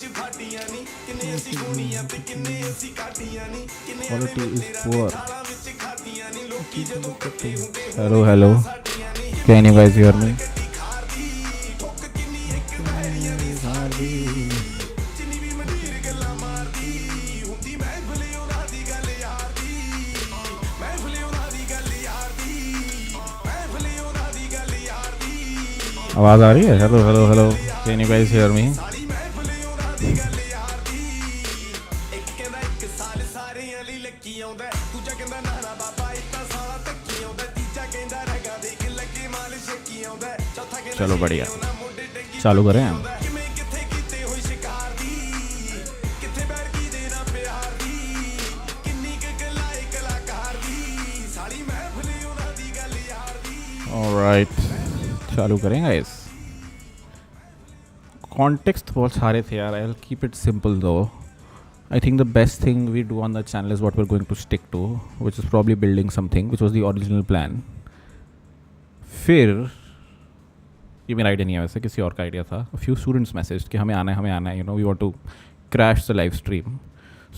Quality is poor. Hello, hello. Can you guys hear me? आवाज आ रही है? Hello hello hello. Can you guys hear me? चलो बढ़िया, चालू करें हम. ऑलराइट, चालू करें गाइस. कॉन्टेक्स्ट बहुत सारे थे यार. I'll keep it simple though. I think the best thing we do on the channel is what we're going to stick to, which is probably building something, which was the original plan. फिर ये मेरा idea नहीं है वैसे, किसी और का idea था. फ्यू स्टूडेंट्स मैसेज कि हमें आना है, you know, we want to crash the live stream.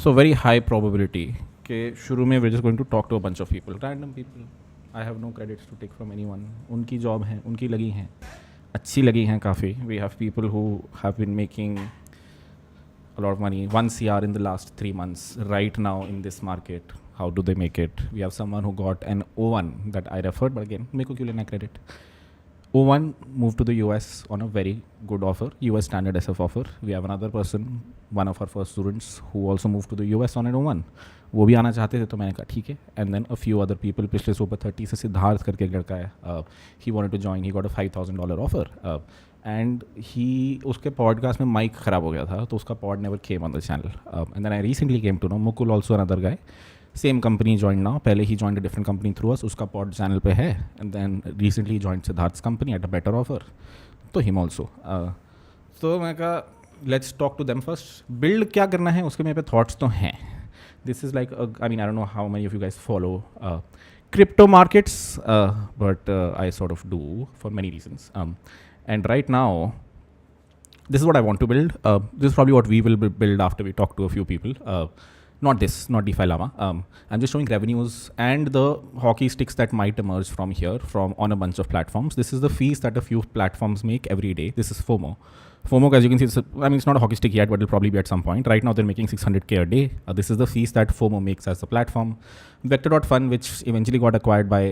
So very high probability कि शुरू में we just going to talk to a bunch of people, random people. I have no credits to take from anyone. उनकी job है, उनकी लगी हैं, अच्छी लगी हैं काफ़ी. We have people who have been making a lot of money, 1 CR in the last 3 months right now in this market. How do they make it? We have someone who got an O1 that I referred, but again, मेरे को क्यों लेना credit? O1 moved to the US on a very good offer, US standard SF offer. We have another person, one of our first students, who also moved to the US on an O1. वो भी आना चाहते थे तो मैंने कहा ठीक है. And then a few other people, पिछले सुपर 30 से सिद्धार्थ करके एक लड़का है, he wanted to join, he got a $5,000 offer. And he, उसके पॉडकास्ट में माइक ख़राब हो गया था तो उसका pod never came on the channel. And then I recently came to know Mukul also another guy, same company join now. पहले ही join a different company through us, उसका पॉड चैनल पे है. And then recently join Siddharth company at a better offer, तो him also. तो मैं कहा let's talk to them first. Build क्या करना है उसके मेरे पे थाट्स तो हैं. This is like, I mean I don't know how many of you guys follow crypto markets, but I sort of do for many reasons. And right now, this is what I want to build. This is probably what we will build after we talk to a few people. Not this, not DeFi Llama. I'm just showing revenues and the hockey sticks that might emerge from here, from on a bunch of platforms. This is the fees that a few platforms make every day. This is FOMO. FOMO, as you can see, it's not a hockey stick yet, but it'll probably be at some point. Right now, they're making 600K a day. This is the fees that FOMO makes as a platform. Vector.fun, which eventually got acquired by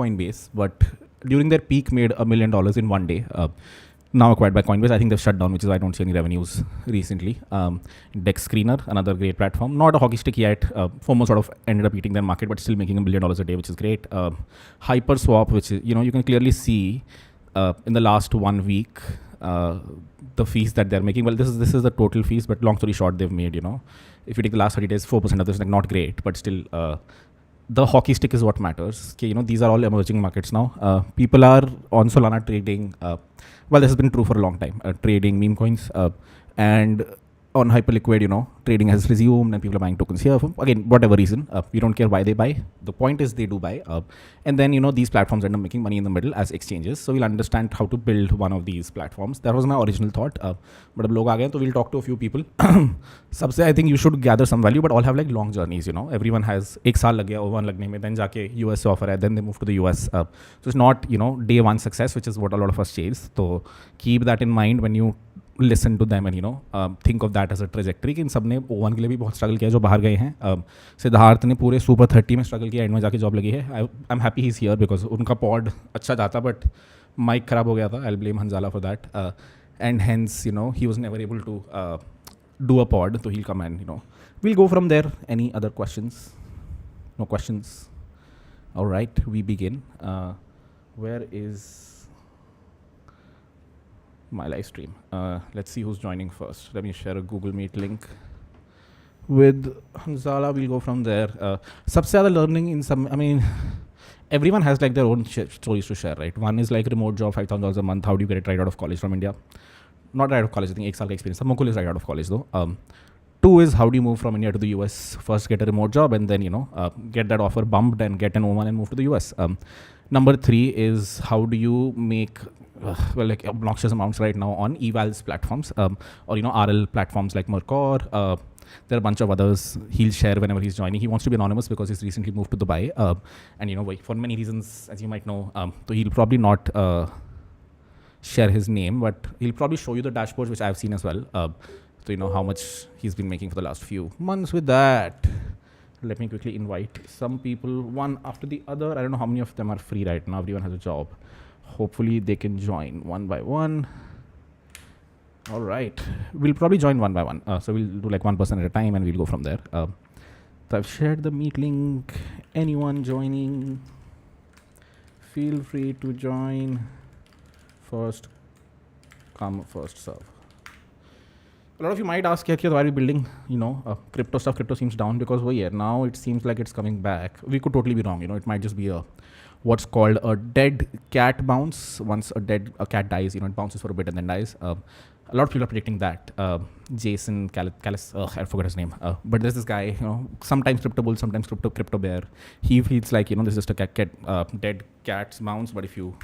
Coinbase, but during their peak made $1 million in one day. Now acquired by Coinbase. I think they've shut down, which is why I don't see any revenues recently. Dex Screener, another great platform. Not a hockey stick yet. FOMO sort of ended up eating their market, but still making $1 million a day, which is great. Hyperswap, which is, you know, you can clearly see in the last 1 week the fees that they're making. Well, this is the total fees, but long story short, they've made, you know, if you take the last 30 days, 4% of this, like not great, but still the hockey stick is what matters. Okay, you know, these are all emerging markets now. People are on Solana trading. Well, this has been true for a long time. Trading meme coins, and on Hyperliquid, you know, trading has resumed and people are buying tokens here for, again, whatever reason. We don't care why they buy. The point is they do buy. And then, you know, these platforms end up making money in the middle as exchanges. So we'll understand how to build one of these platforms. That was my original thought. But अब लोग आ गए तो we'll talk to a few people. सबसे I think you should gather some value, but all have like long journeys, you know. Everyone has एक साल लग गया O1 लगने में, then जाके US से offer है, then they move to the US. So it's not, you know, day one success, which is what a lot of us chase. So keep that in mind when you listen to them and, you know, think of that as a trajectory. कि इन सब ने O1 के लिए भी बहुत struggle किया जो बाहर गए हैं. सिद्धार्थ ने पूरे सुपर 30 में स्ट्रगल किया, एंड में जाके जॉब लगी है. I am happy he is here because उनका पॉड अच्छा जाता, बट माइक ख़राब हो गया था. I blame Hanzala for that, and hence, you know, he was never able to do a pod, so he'll come and, you know, we'll go from there. Any other questions? No questions? All right, we begin. Where is my live stream? Let's see who's joining first. Let me share a Google Meet link with Hanzala. We'll go from there. Sabse zyada learning in some, I mean, everyone has like their own stories to share, right? One is like remote job, $5,000 a month. How do you get it right out of college from India? Not right out of college, I think 1 year experience. Mukul is right out of college though. 2 is how do you move from India to the US? First get a remote job and then, you know, get that offer bumped and get an O1 and move to the US. Number three is how do you make like obnoxious amounts right now on evals platforms, or RL platforms like Mercor. There are a bunch of others. He'll share whenever he's joining. He wants to be anonymous because he's recently moved to Dubai, and for many reasons, as you might know. So he'll probably not share his name, but he'll probably show you the dashboards, which I've seen as well. So you know how much he's been making for the last few months with that. Let me quickly invite some people, one after the other. I don't know how many of them are free right now. Everyone has a job. Hopefully they can join one by one. All right. We'll probably join one by one. So we'll do like one person at a time and we'll go from there. So I've shared the meet link. Anyone joining, feel free to join. First come, first serve. A lot of you might ask, why are we building, crypto stuff? Crypto seems down because now it seems like it's coming back. We could totally be wrong. It might just be what's called a dead cat bounce. Once a cat dies, it bounces for a bit and then dies. A lot of people are predicting that. Jason Callis, I forgot his name. But there's this guy, sometimes crypto bull, sometimes crypto bear. He feels like, this is just a dead cat's bounce. But if you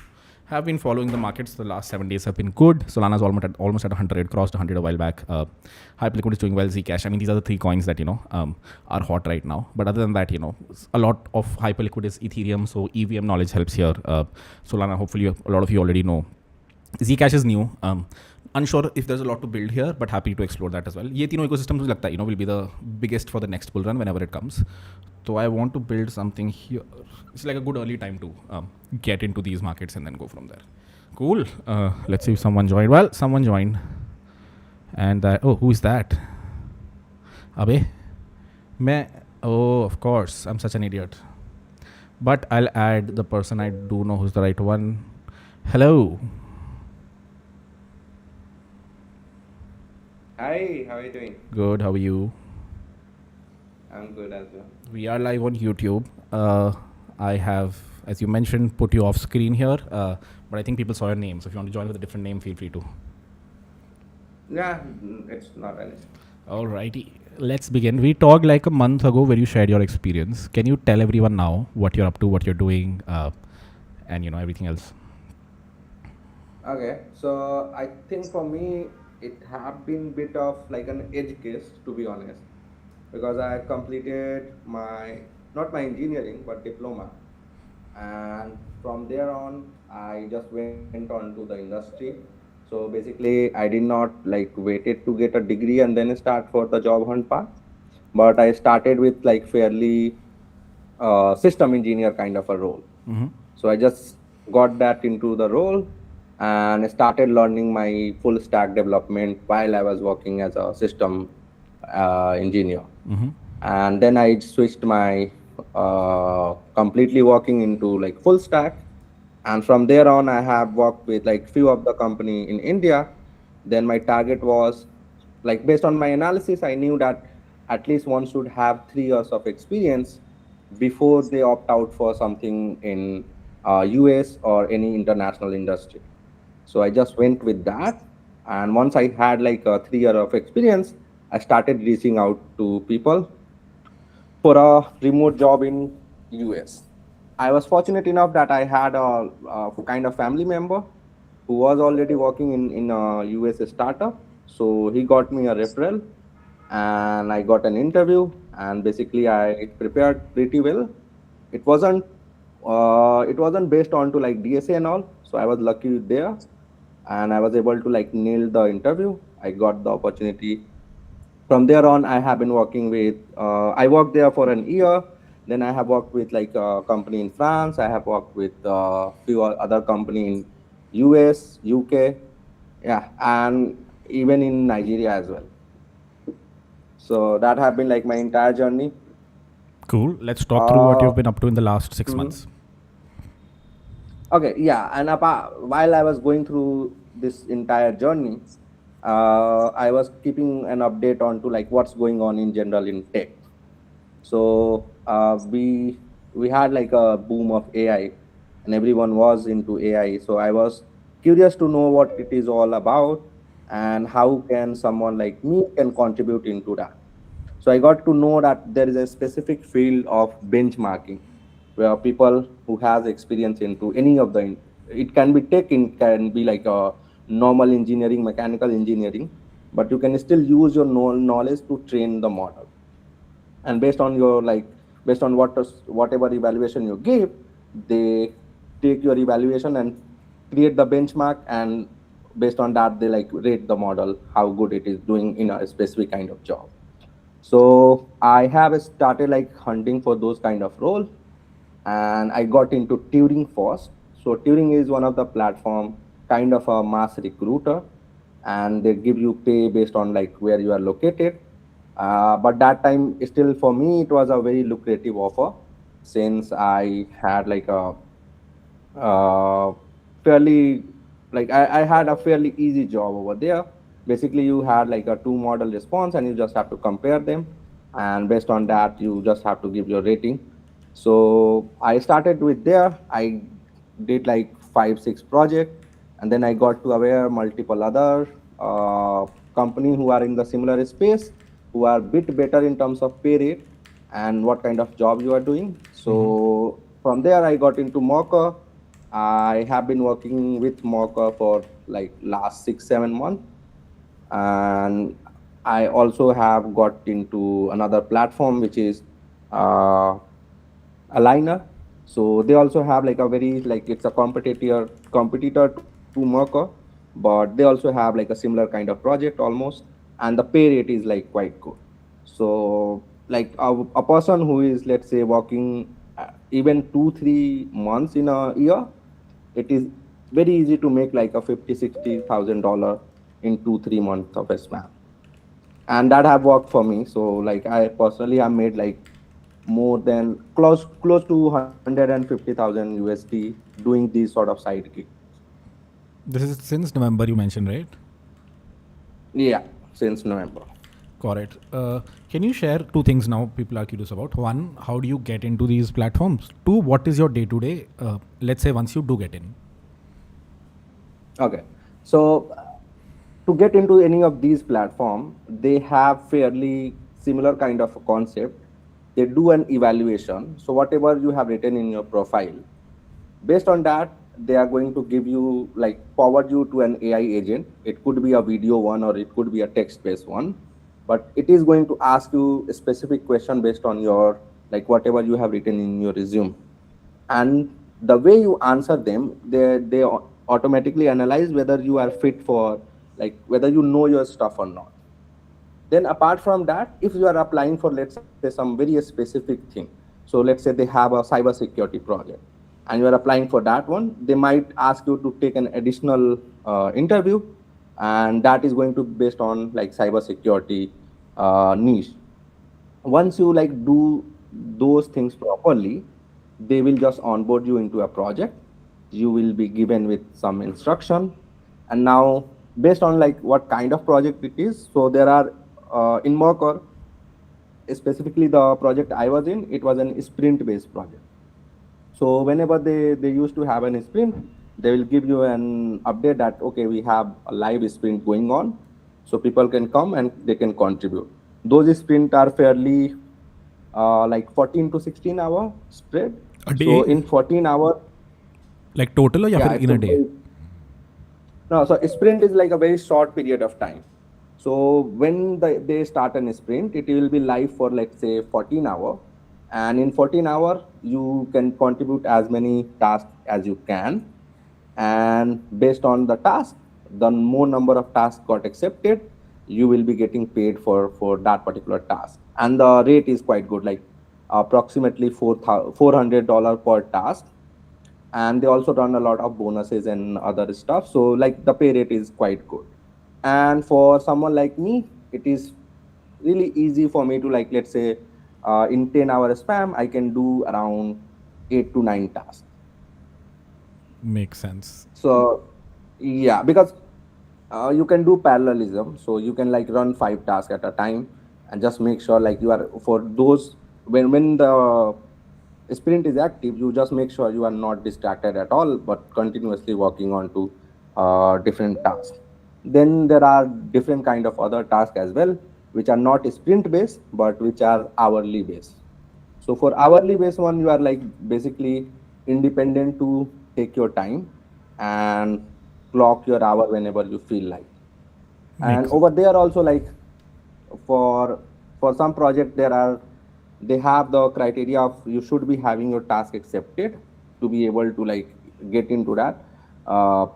have been following the markets, the last 7 days have been good. Solana's almost at 100, crossed 100 a while back. Hyperliquid is doing well, Zcash. I mean, these are the three coins that, are hot right now. But other than that, a lot of Hyperliquid is Ethereum. So EVM knowledge helps here. Solana, hopefully a lot of you already know. Zcash is new. Unsure if there's a lot to build here, but happy to explore that as well. Ye तीनों ecosystems मुझे लगता है, will be the biggest for the next bull run whenever it comes. So I want to build something here. It's like a good early time to get into these markets and then go from there. Cool. Let's see if someone joined. Well, someone joined. And who is that? Abe? Oh, of course. I'm such an idiot. But I'll add the person I do know who's the right one. Hello. Hi, how are you doing? Good. How are you? I'm good as well. We are live on YouTube. I have, as you mentioned, put you off screen here, but I think people saw your name. So if you want to join with a different name, feel free to. Yeah, it's not an issue. Alrighty, let's begin. We talked like a month ago where you shared your experience. Can you tell everyone now what you're up to, what you're doing, and everything else? Okay, so I think for me it have been bit of like an edge case, to be honest, because I completed not my engineering but diploma, and from there on I just went on to the industry. So basically I did not like waited to get a degree and then start for the job hunt path, but I started with like fairly system engineer kind of a role. So I just got that into the role and started learning my full stack development while I was working as a system engineer. And then I switched my completely working into like full stack. And from there on, I have worked with like few of the company in India. Then my target was like, based on my analysis, I knew that at least one should have 3 years of experience before they opt out for something in US or any international industry. So I just went with that. And once I had like a 3 year of experience, I started reaching out to people for a remote job in US. I was fortunate enough that I had a kind of family member who was already working in a US startup. So he got me a referral and I got an interview, and basically I prepared pretty well. It wasn't based on to like DSA and all. So I was lucky there and I was able to like nail the interview. I got the opportunity. From there on, I have been working with, I worked there for an year. Then I have worked with like a company in France. I have worked with a few other company in US, UK, yeah, and even in Nigeria as well. So that have been like my entire journey. Cool. Let's talk through what you've been up to in the last 6 months. Okay, yeah, and while I was going through this entire journey, I was keeping an update on to like what's going on in general in tech. So we had like a boom of AI, and everyone was into AI. So I was curious to know what it is all about and how can someone like me can contribute into that. So I got to know that there is a specific field of benchmarking. where people who has experience into any of the it can be tech, it can be like a normal engineering, mechanical engineering, but you can still use your knowledge to train the model. And based on your based on whatever evaluation you give, they take your evaluation and create the benchmark, and based on that they like rate the model how good it is doing in a specific kind of job. So I have started like hunting for those kind of role, and I got into Turing first. So Turing is one of the platform, kind of a mass recruiter, and they give you pay based on like where you are located. But that time, still for me, it was a very lucrative offer, since I had like a uh, fairly I had a fairly easy job over there. Basically, you had like a two model response, and you just have to compare them, and based on that, you just have to give your rating. So I started with there. I did like 5 6 project, and then I got to aware multiple other company who are in the similar space, who are bit better in terms of pay rate and what kind of job you are doing. So from there, I got into Mocha. I have been working with Mocha for like last 6 7 months, and I also have got into another platform which is uh, Aligner. So they also have like a very like it's a competitor to Merkur, but they also have like a similar kind of project almost, and the pay rate is like quite good. So like a person who is, let's say, working even 2 3 months in a year, it is very easy to make like a 50 60 thousand dollar in 2 3 months of a span, and that have worked for me. So like I personally have made like more than close to 150,000 USD doing these sort of side gigs. This is since November you mentioned, right? Yeah, since November. Correct. Can you share two things now people are curious about? One, how do you get into these platforms? Two, what is your day to day? Let's say once you do get in. Okay, so to get into any of these platform, they have fairly similar kind of a concept. They do an evaluation. So whatever you have written in your profile, based on that, they are going to give you like forward you to an AI agent. It could be a video one or it could be a text based one, but it is going to ask you a specific question based on your like whatever you have written in your resume, and the way you answer them, they automatically analyze whether you are fit for like whether you know your stuff or not. Then apart from that, if you are applying for, let's say, some very specific thing, so let's say they have a cyber security project and you are applying for that one, they might ask you to take an additional interview, and that is going to be based on like cyber security niche. Once you like do those things properly, they will just onboard you into a project. You will be given with some instruction, and now based on like what kind of project it is, so there are in Mercor, specifically the project I was in, it was an sprint based project. So whenever they used to have an sprint, they will give you an update that okay, we have a live sprint going on, so people can come and they can contribute. Those sprints are fairly like 14 to 16 hour spread. A day? So in 14 hour, Like total or yeah, in a day? no, so a sprint is like a very short period of time. So when they start an sprint, it will be live for let's say 14 hour, and in 14 hour you can contribute as many tasks as you can, and based on the task, the more number of tasks got accepted, you will be getting paid for that particular task, and the rate is quite good, like approximately $400 per task, and they also run a lot of bonuses and other stuff, so like the pay rate is quite good. And for someone like me, it is really easy for me to like let's say in 10 hour spam I can do around 8 to 9 tasks. Makes sense. So yeah, because you can do parallelism, so you can like run 5 tasks at a time, and just make sure like you are for those when the sprint is active, you just make sure you are not distracted at all, but continuously working on to different tasks. Then there are different kind of other tasks as well, which are not sprint based, but which are hourly based. So for hourly based one, you are like basically independent to take your time and clock your hour whenever you feel like. And Makes sense. over there also, like for for some project, they have the criteria of you should be having your task accepted to be able to like get into that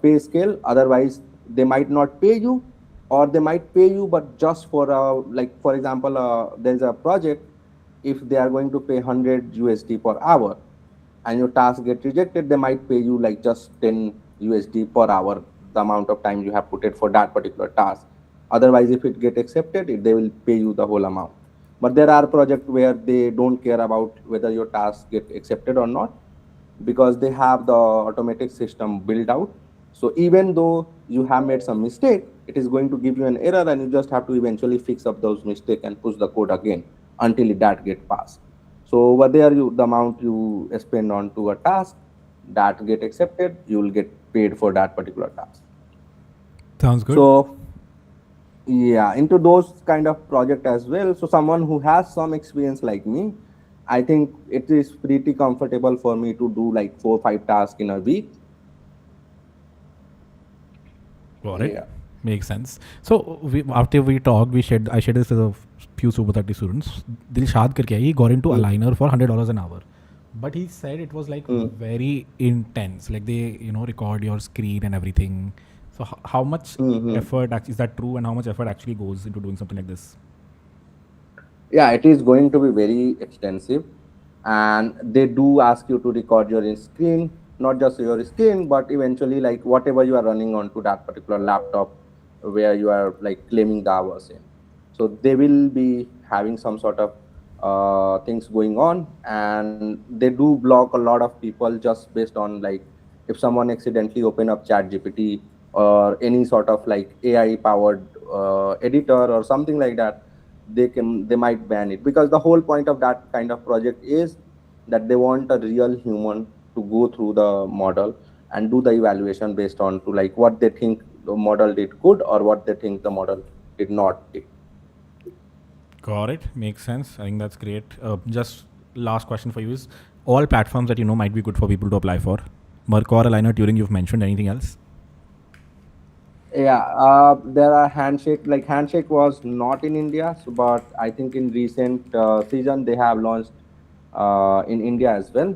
pay scale. Otherwise they might not pay you, or they might pay you but just for like for example, there's a project. If they are going to pay 100 USD per hour and your task get rejected, they might pay you like just 10 USD per hour, the amount of time you have put it for that particular task. Otherwise, if it get accepted, they will pay you the whole amount. But there are projects where they don't care about whether your task get accepted or not, because they have the automatic system built out. So even though you have made some mistake, it is going to give you an error, and you just have to eventually fix up those mistake and push the code again until that get passed. So over there, the amount you spend on to a task that get accepted, you will get paid for that particular task. Sounds good. So yeah, into those kind of project as well. So someone who has some experience like me, I think it is pretty comfortable for me to do like 4 or 5 tasks in a week. Got it. Yeah. Makes sense. So after we talked, I shared this with a few Super 30 students. Dilshad karke he got into Aligner for $100 an hour. But he said it was like Mm. very intense. Like they, record your screen and everything. So how much Mm-hmm. effort is that true, and how much effort actually goes into doing something like this? Yeah, it is going to be very extensive, and they do ask you to record your screen, not just your screen, but eventually like whatever you are running onto that particular laptop where you are like claiming the hours in. So they will be having some sort of things going on, and they do block a lot of people just based on like if someone accidentally open up chat gpt or any sort of like AI powered editor or something like that, they might ban it, because the whole point of that kind of project is that they want a real human to go through the model and do the evaluation based on to like what they think the model did good or what they think the model did not did. Got it. Makes sense. I think that's great. Just last question for you is, all platforms that might be good for people to apply for. Merck or Aligner, Turing, you've mentioned. Anything else? Yeah, there are Handshake. Like Handshake was not in India, so, but I think in recent season they have launched in India as well.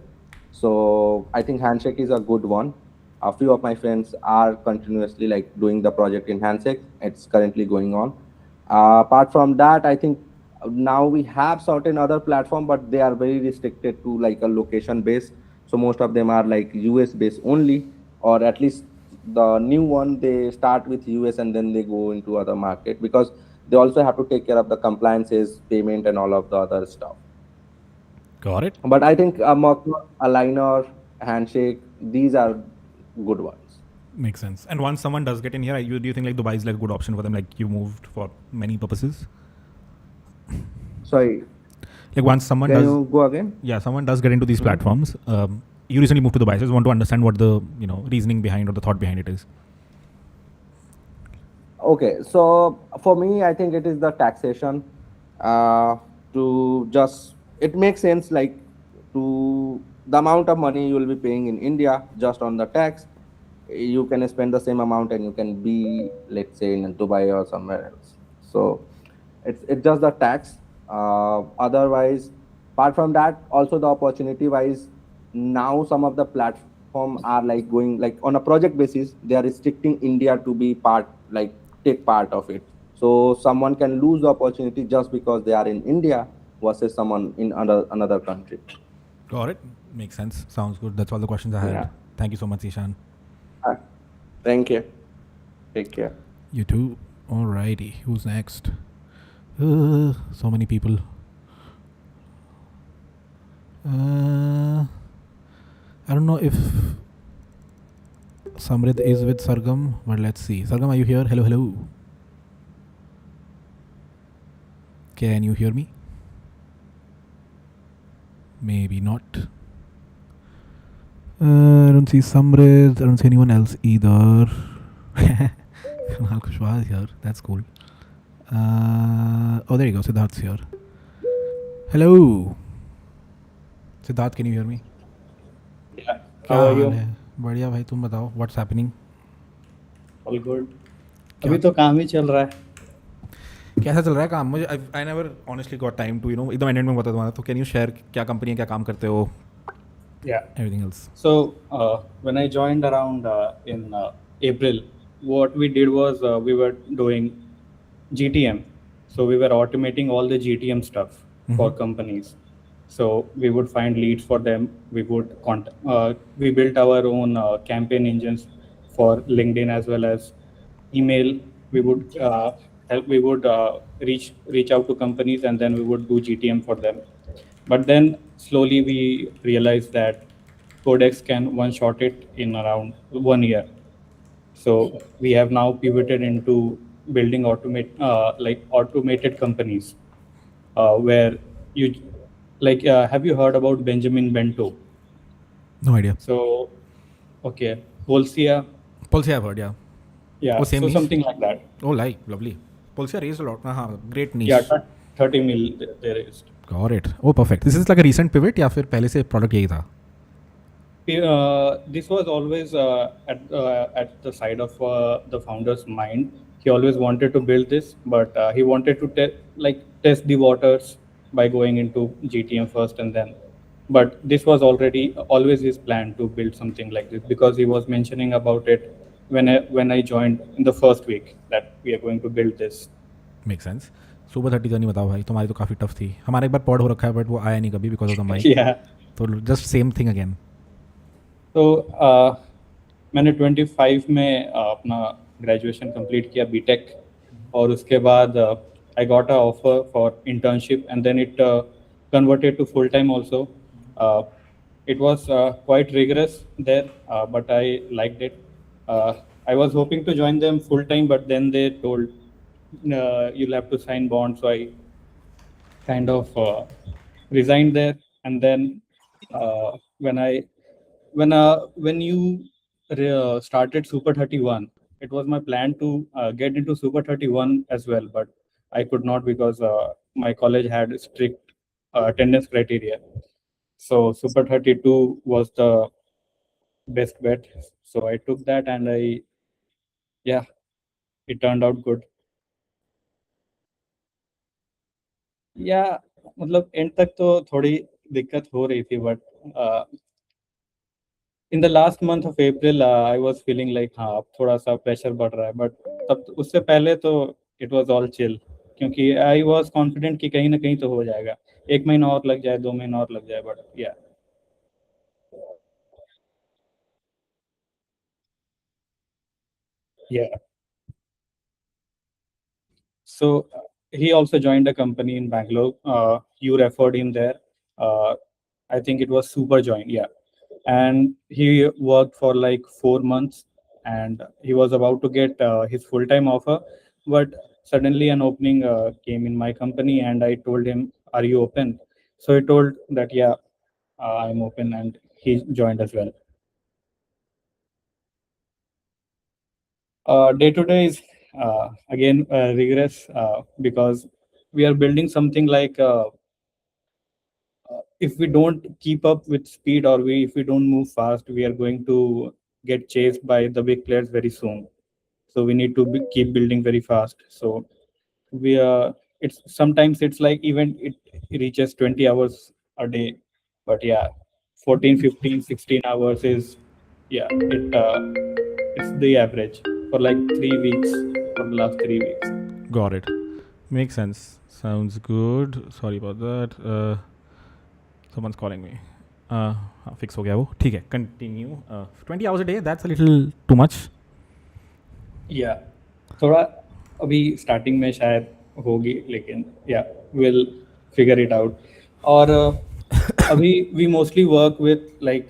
So I think Handshake is a good one. A few of my friends are continuously like doing the project in Handshake. It's currently going on. Apart from that, I think now we have certain other platform, but they are very restricted to like a location base. So most of them are like US based only, or at least the new one they start with US and then they go into other market, because they also have to take care of the compliances, payment, and all of the other stuff. Got it. But I think Merkle, Aligner, Handshake, these are good ones. Makes sense. And once someone does get in here, do you think like Dubai is like a good option for them? Like you moved for many purposes. Sorry, Like once someone can does, you go again? someone does get into these platforms. You recently moved to Dubai, so I just want to understand what the reasoning behind or the thought behind it is. Okay, so for me, I think it is the taxation. Uh, to just it makes sense like to the amount of money you will be paying in India just on the tax, you can spend the same amount and you can be, let's say, in Dubai or somewhere else. So it's just the tax. Otherwise, apart from that, also the opportunity wise, now some of the platform are like going like on a project basis, they are restricting India to be part, like take part of it. So someone can lose the opportunity just because they are in India versus someone in another country. Got it. Makes sense. Sounds good. That's all the questions I had. Yeah. Thank you so much, Ishan. Uh, Thank you. Take care. You too. Alrighty. Who's next? So many people. I don't know if Samrid is with Sargam, but let's see. Sargam, are you here? Hello, hello. Can you hear me? Maybe not. I don't see Samrid. I don't see anyone else either. Kunal Kushwaha is here. That's cool. Oh, there you go. Siddharth's here. Hello. Siddharth, can you hear me? Yeah. क्या How are hall you? है? बढ़िया भाई, तुम बताओ, what's happening? All good. क्या अभी तो काम ही चल रहा है. कैसा चल रहा है काम? मुझे I never honestly got time to एकदम एंड में बता तुम्हारा, तो कैन यू शेयर क्या कंपनी है, क्या काम करते हो, Yeah. Everything else? So when I joined around in April, what we did was we were doing GTM. So we were automating all the GTM stuff for companies. So we would find leads for them. We would we built our own campaign engines for LinkedIn as well as email. We would help. We would reach out to companies and then we would do GTM for them. But then slowly we realized that Codex can one shot it in around 1 year. So we have now pivoted into building like automated companies where you like have you heard about Benjamin Bento? No idea. So okay, Polsia, Pulsar I've heard, yeah. yeah, Oh, same so niche? something like that. Oh, like, lovely. Pulsar raised a lot. हाँ, great Yeah, niche. 30 mil there is. Got it. Oh, perfect. This is like a recent pivot या फिर पहले से product यही था? This was always at the side of the founder's mind. He always wanted to build this, but he wanted to test the waters by going into GTM first and then. But this was always his plan to build something like this because he was mentioning about it when I joined in the first week that we are going to build this. Make sense. Super 30 journey बताओ भाई, तुम्हारी तो काफ़ी tough थी. हमारा एक बार pod हो रखा है बट वो आया नहीं कभी because of the mic. Yeah. तो जस्ट सेम थिंग अगेन. तो मैंने 25 में अपना ग्रेजुएशन कंप्लीट किया बीटेक और उसके बाद I got a offer for internship and then it converted to full time also. It was quite rigorous there, but I liked it. I was hoping to join them full time, but then they told you'll have to sign bond, so I kind of resigned there. And then when you started Super 31, it was my plan to get into Super 31 as well, but I could not because my college had strict attendance criteria. So Super 32 was the best bet. So I took that and it turned out good. Yeah, मतलब and तक तो थोड़ी दिक्कत हो रही थी but in the last month of April I was feeling like हाँ अब थोड़ा सा प्रेशर बढ़ रहा है बट तब उससे पहले तो इट वाज ऑल चिल क्योंकि आई वाज कॉन्फिडेंट कि कहीं ना कहीं तो हो जाएगा. 1 महीना और लग जाए 2 महीना और लग जाए but yeah. So he also joined a company in Bangalore. You referred him there. I think it was Superjoin, yeah. And he worked for like 4 months, and he was about to get his full-time offer, but suddenly an opening came in my company, and I told him, "Are you open?" So he told that, "Yeah, I'm open," and he joined as well. Day to day is again rigorous because we are building something like if we don't keep up with speed or if we don't move fast, we are going to get chased by the big players very soon. So we need to keep building very fast. So we it's sometimes it's like even it reaches 20 hours a day, but yeah, 14, 15, 16 hours is it's the average for like 3 weeks for the last 3 weeks. Got it. Makes sense. Sounds good. Sorry about that. Someone's calling me. Fix हो गया वो. ठीक है, continue. 20 hours a day, that's a little too much. या थोड़ा अभी starting में शायद होगी लेकिन या विल फिगर इट आउट. और अभी we mostly work with like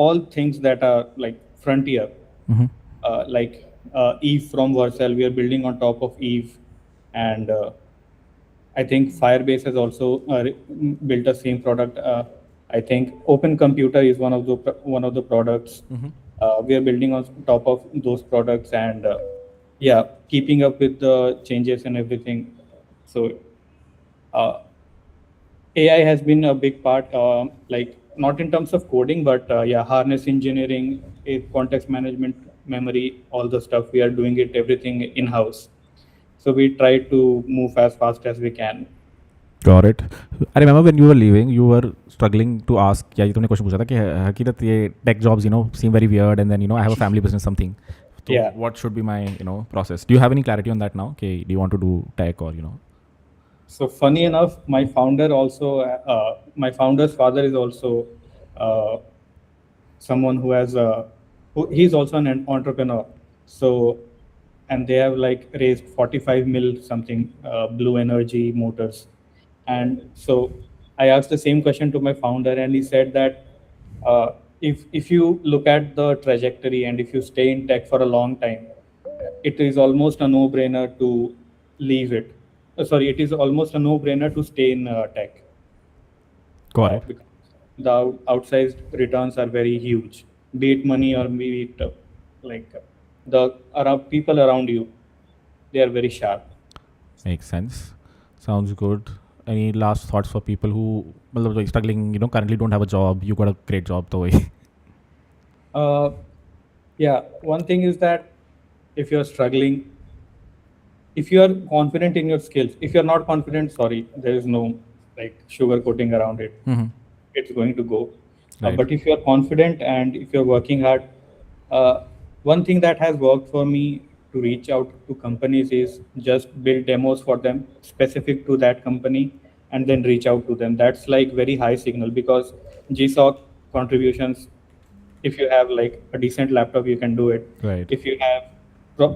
all things that are like frontier, like Eve from Vercel. We are building on top of Eve, and I think Firebase has also built a same product. I think Open Computer is one of the products. We are building on top of those products, and keeping up with the changes and everything. So AI has been a big part, like not in terms of coding, but yeah, harness engineering, context management, memory, all the stuff. We are doing it everything in house. So we try to move as fast as we can. Got it. I remember when you were leaving, you were struggling to ask. क्या ये तुमने question पूछा था कि हकीकत ये tech jobs seem very weird, and then I have a family business something. So Yeah. what should be my process? Do you have any clarity on that now? Okay, do you want to do tech or So funny enough, my founder also, my founder's father is also uh, someone who has, he's also an entrepreneur. So, and they have like raised 45 mil something, Blue Energy Motors. And so I asked the same question to my founder, and he said that if you look at the trajectory and if you stay in tech for a long time, it is almost a no-brainer to leave it. Sorry, it is almost a no-brainer to stay in tech. Got it. Because the outsized returns are very huge, be it money or be it the people around you, they are very sharp. Makes sense. Sounds good. Any last thoughts for people who मतलब struggling, currently don't have a job? You got a great job, तो वही. Yeah, one thing is that if you're struggling, if you are confident in your skills, if you're not confident, sorry, there is no like sugar coating around it. Mhm. It's going to go. Right. But if you're confident and if you're working hard, one thing that has worked for me to reach out to companies is just build demos for them specific to that company and then reach out to them. That's like very high signal, because GSOC contributions, if you have like a decent laptop, you can do it. Right. If you have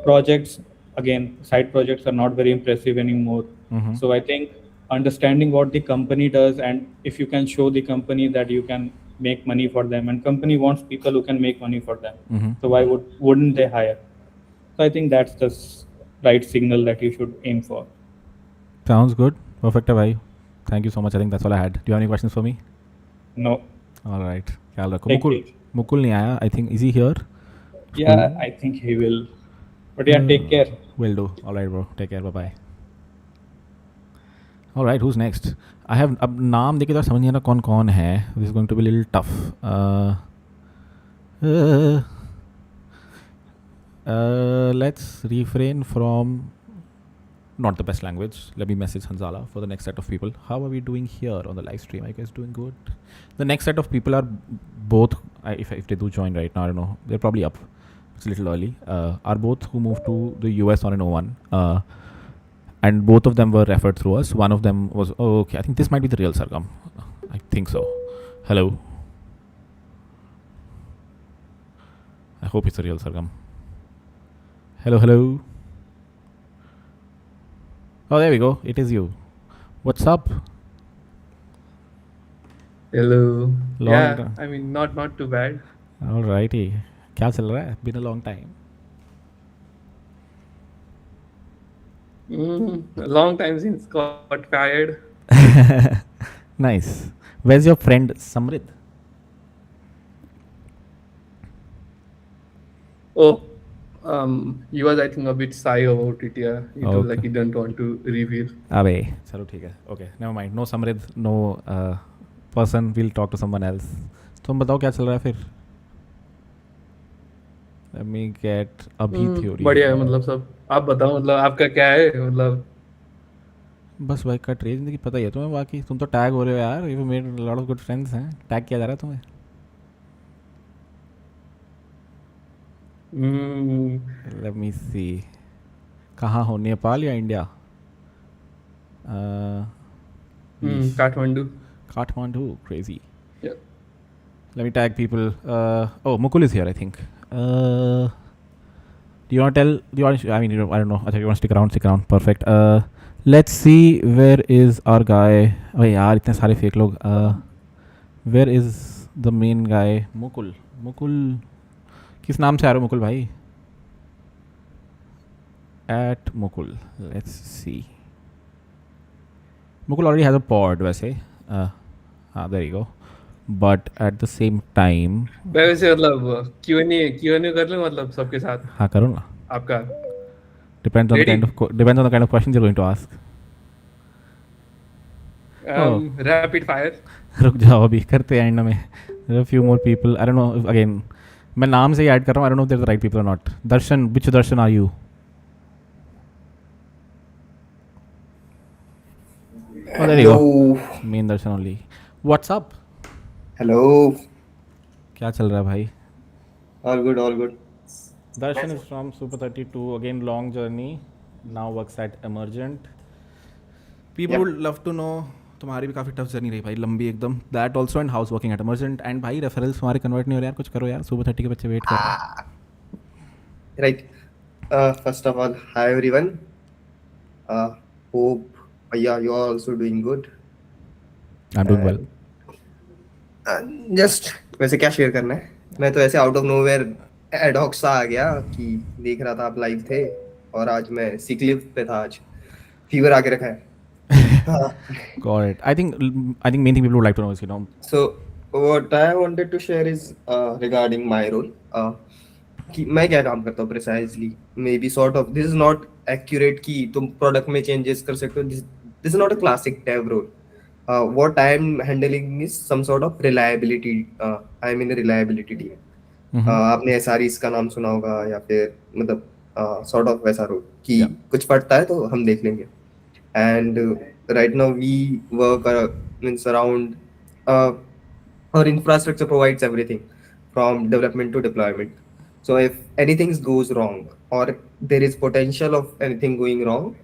projects, again, side projects are not very impressive anymore. Mhm. So I think understanding what the company does, and if you can show the company that you can make money for them, and company wants people who can make money for them, Mhm. so why wouldn't they hire? So I think that's the right signal that you should aim for. Sounds good. Perfect, bhai. Thank you so much. I think that's all I had. Do you have any questions for me? No. All right. ख्याल रखो. Take Mukul. it. Mukul नहीं आया. I think is he here? Yeah, I think he will. But yeah, take care. Will do. All right, bro. Take care. Bye bye. All right. Who's next? I have अब नाम देखे तो समझ नहीं आ रहा कौन कौन है. This is going to be a little tough. Let's refrain from not the best language. Let me message Hanzala for the next set of people. How are we doing here on the live stream? Are you guys doing good? The next set of people are both, if they do join right now, I don't know, they're probably up. It's a little early. Are both who moved to the US on an O1. And both of them were referred through us. One of them was, oh, okay, I think this might be the real Sargam. I think so. Hello. I hope it's the real Sargam. Hello, hello. Oh, there we go. It is you. What's up? Hello. Long Yeah, time. I mean, not too bad. Alrighty. क्या चल रहा है? Been a long time. A long time since got fired. Nice. Where's your friend Samrid? Oh, he was, I think, a bit shy about it. Yeah, he told Okay. like he didn't want to reveal. अबे चलो ठीक है. Okay, never mind. No Samrid, no person. We'll talk to someone else. तुम बताओ क्या चल रहा है फिर? Let me get अभी theory. बढ़िया है, मतलब सब आप बताओ, मतलब आपका क्या है, मतलब बस भाई कट रही है जिंदगी, पता ही है तुम्हें. बाकी तुम तो टैग हो रहे हो यार. You made lot of good friends हैं. टैग किया जा रहा है तुम्हें. Let me see. कहाँ हो? नेपाल या India? Kathmandu. Kathmandu. Crazy. Yeah. Let me tag people. Oh, Mukul is here, I think. Do you want to tell? Do you want? I mean, I don't know. I think you want to stick around. Stick around. Perfect. Let's see. Where is our guy? Oh यार इतने सारे fake लोग. Where is the main guy? Mukul. Mukul. किस नाम से आ रहे हो मुकुल भाई? At Mukul. Let's see. Mukul already has a pod वैसे. There you go. But at the same time, मैं वैसे मतलब Q&A कर लूँ, मतलब सबके साथ हाँ करो ना. आपका. Depends on the Ready? kind of questions you're going to ask. Rapid fire. रुक जाओ अभी करते हैं एंड में. There are a few more people. I don't know again. मैं नाम से ही ऐड कर रहा हूँ. I don't know if they're the right people or not. Darshan, which Darshan are you? Oh, there you go. Main Darshan only. What's up? Hello. क्या चल रहा है भाई? All good, all good. Darshan is from Super 32. Again, long journey. Now works at Emergent. People Yep. would love to know. तुम्हारी भी काफ़ी tough journey रही भाई, लंबी एकदम. That also and house working at Emergent. And भाई referrals हमारे convert नहीं हो रहे यार, कुछ करो यार. सुपर 30 के बच्चे वेट कर रहे हैं. Right. First of all, hi everyone. Hope yeah, you are also doing good. I'm doing well. Just वैसे क्या शेयर करना है? मैं तो ऐसे आउट ऑफ नोवेयर एडहॉक सा आ गया कि देख रहा था आप लाइव थे और आज मैं सिक लीव पे था. आज फीवर आके रखा है. Got it. I think main thing people would like to know is, you know, So what I wanted to share is regarding my role. कि मैं क्या काम करता हूँ precisely. Maybe sort of this is not accurate कि तुम product में changes कर सकते हो. This is not a classic dev role. What I am handling is some sort of reliability. I am in a reliability team. आपने SREs का नाम सुना होगा या फिर मतलब sort of वैसा रोल कि कुछ पड़ता है तो हम देख लेंगे. And right now we work means around our infrastructure provides everything from development to deployment. So if anything goes wrong or there is potential of anything going wrong,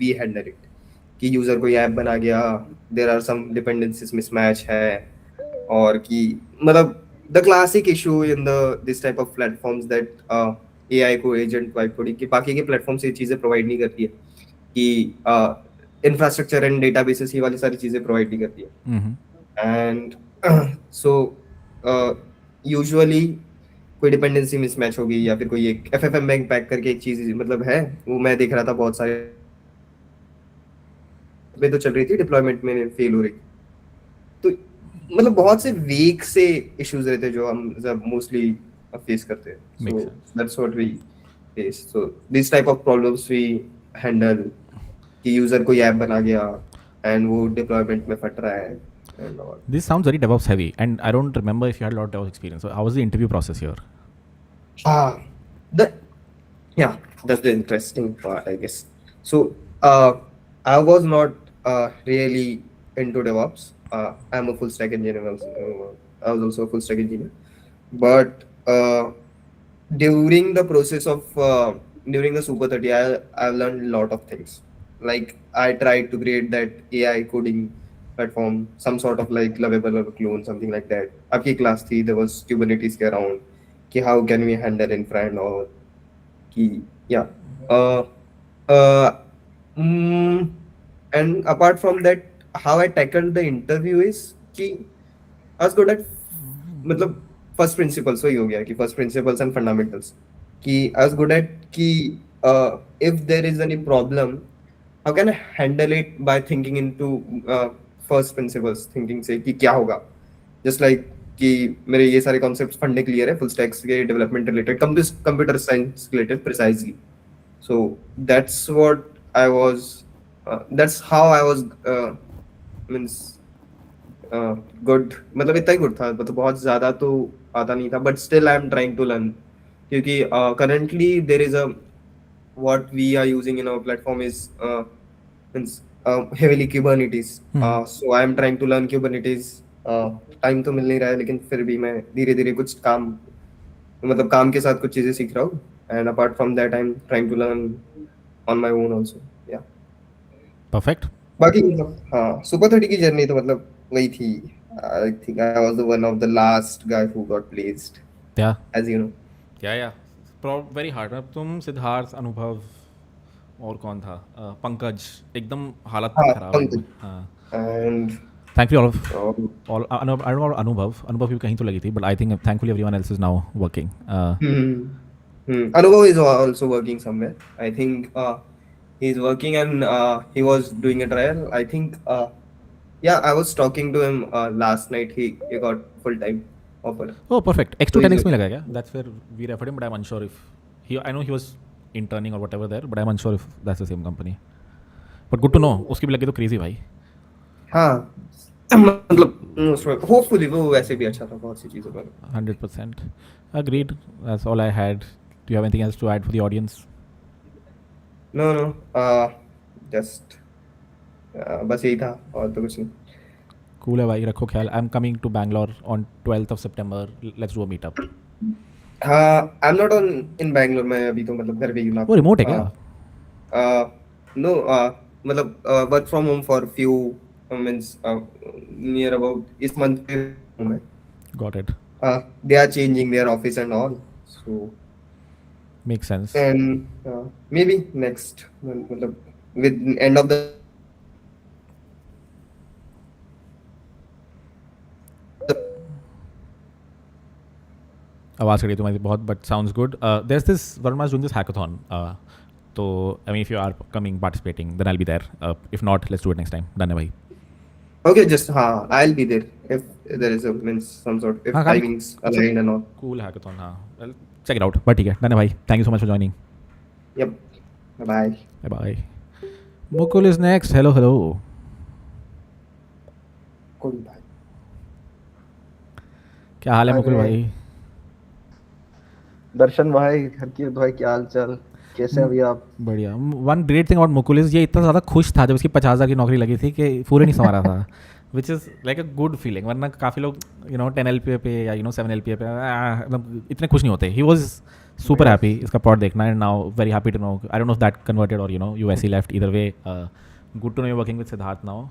we handle it. कि user कोई app बना गया, there are some dependencies mismatch है, और कि मतलब the classic issue in this type of platforms that AI को agent vibe coding कि बाकी के प्लेटफॉर्म से ये चीजें प्रोवाइड नहीं करती है कि इंफ्रास्ट्रक्चर एंड डेटाबेसेस ये वाली सारी चीजें प्रोवाइड नहीं करती है. एंड सो यूजुअली कोई डिपेंडेंसी मिसमैच होगी या फिर कोई एक एफएफएम बैंक पैक करके एक चीज मतलब है वो मैं देख रहा था बहुत सारे में तो चल रही थी, डिप्लॉयमेंट में फेल हो रही. तो मतलब बहुत से वीक से इश्यूज रहते हैं जो हम मोस्टली फेस करते हैं. So that's what we face. So this type of problems we handle कि यूजर कोई ऐप बना गया एंड वो डिप्लॉयमेंट में फट रहा है. This sounds very DevOps heavy, and I don't remember if you had a lot of DevOps experience. So how was the interview process here? That's the interesting part, I guess. So I was not really into DevOps. I'm a full stack engineer also. I was also a full stack engineer, but during the process of during the Super 30, I've learned a lot of things. Like I tried to create that AI coding platform, some sort of like lovable or clone, something like that. आपकी class थी, there was Kubernetes के around कि how can we handle infra and all कि and apart from that, how I tackled the interview is कि I was good at मतलब first principles वही हो गया कि first principles and fundamentals कि I was good at कि if there is any problem, how can I handle it by thinking into first principles, thinking से कि क्या होगा. Just like कि मेरे ये सारे concepts पढ़ने क्लियर है, full stacks के development related, computer science related precisely. So that's what I was. That's how I was means good. मतलब इतना ही good था, मतलब बहुत ज़्यादा तो आता नहीं था, but still I am trying to learn क्योंकि currently there is a what we are using in our platform is means heavily Kubernetes. So I am trying to learn Kubernetes. Time तो मिल नहीं रहा है लेकिन फिर भी मैं धीरे धीरे कुछ काम मतलब काम के साथ कुछ चीजें सीख रहा हूँ. And apart from that I am trying to learn on my own also. या Perfect. बाकी हाँ सुपर 30 की जर्नी तो मतलब वही थी. I think I was the one of the last guy who got placed. Yeah. As you know. Yeah. Very hard. अब तुम सिद्धार्थ, अनुभव और कौन था, पंकज, एकदम हालत खराब है. हाँ. And Thankfully all I don't know Anubhav भी कहीं तो लगी थी, but I think thankfully everyone else is now working. Anubhav is also working somewhere. I think he's working and he was doing a trial. I think I was talking to him last night. He got full time offer. Oh, perfect. X2 10x में लगा क्या? That's where we referred him, but I'm unsure if I know he was interning or whatever there, but I'm unsure if that's the same company. But good to know. उसकी भी लगी तो crazy भाई. हाँ मतलब होपफुली वो वैसे भी अच्छा था बहुत सी चीज़ों पर. 100%. Agreed. That's all I had. Do you have anything else to add for the audience? No, just बस यही था और तो कुछ नहीं. Cool है भाई, रखो ख्याल. I'm coming to Bangalore on 12th of September. Let's do a meetup. हाँ, I'm not on in Bangalore. मैं अभी तो मतलब घर पे ही हूँ ना. वो remote है क्या? No, मतलब work from home for few means near about इस month पे हूँ मैं. Got it. They are changing their office and all, so Makes sense. and maybe next मतलब with end of the आवाज़ करिए तुम्हारी बहुत, but sounds good. There's this Varma's doing this hackathon. So I mean, if you are coming participating, then I'll be there. If not, let's do it next time. Done है भाई. okay just हाँ I'll be there if there is a means some sort if हाँ, काफी- timings align and all. Cool hackathon. हाँ. Well, check it out. But ठीक है, done है भाई. Thank you so much for joining. Yep. Bye. Bye bye. Mukul is next. Hello. Cool. Bye. क्या हाल है मुकुल अरे। भाई? दर्शन भाई, हरकीरत भाई, क्या हाल चाल, कैसे हैं अभी आप? बढ़िया. One great thing about Mukul is ये इतना ज़्यादा खुश था जब उसकी 50,000 की नौकरी लगी थी कि पूरे नहीं संवारा था. Which is like a good feeling. वरना काफ़ी लोग 10 LPA पे या 7 LPA पे मतलब इतने खुश नहीं होते. He was super happy. इसका प्लॉट देखना and now very happy to know. I don't know if that converted और यू ऐसी लेफ्ट. इधर way good to know you working with Siddharth now.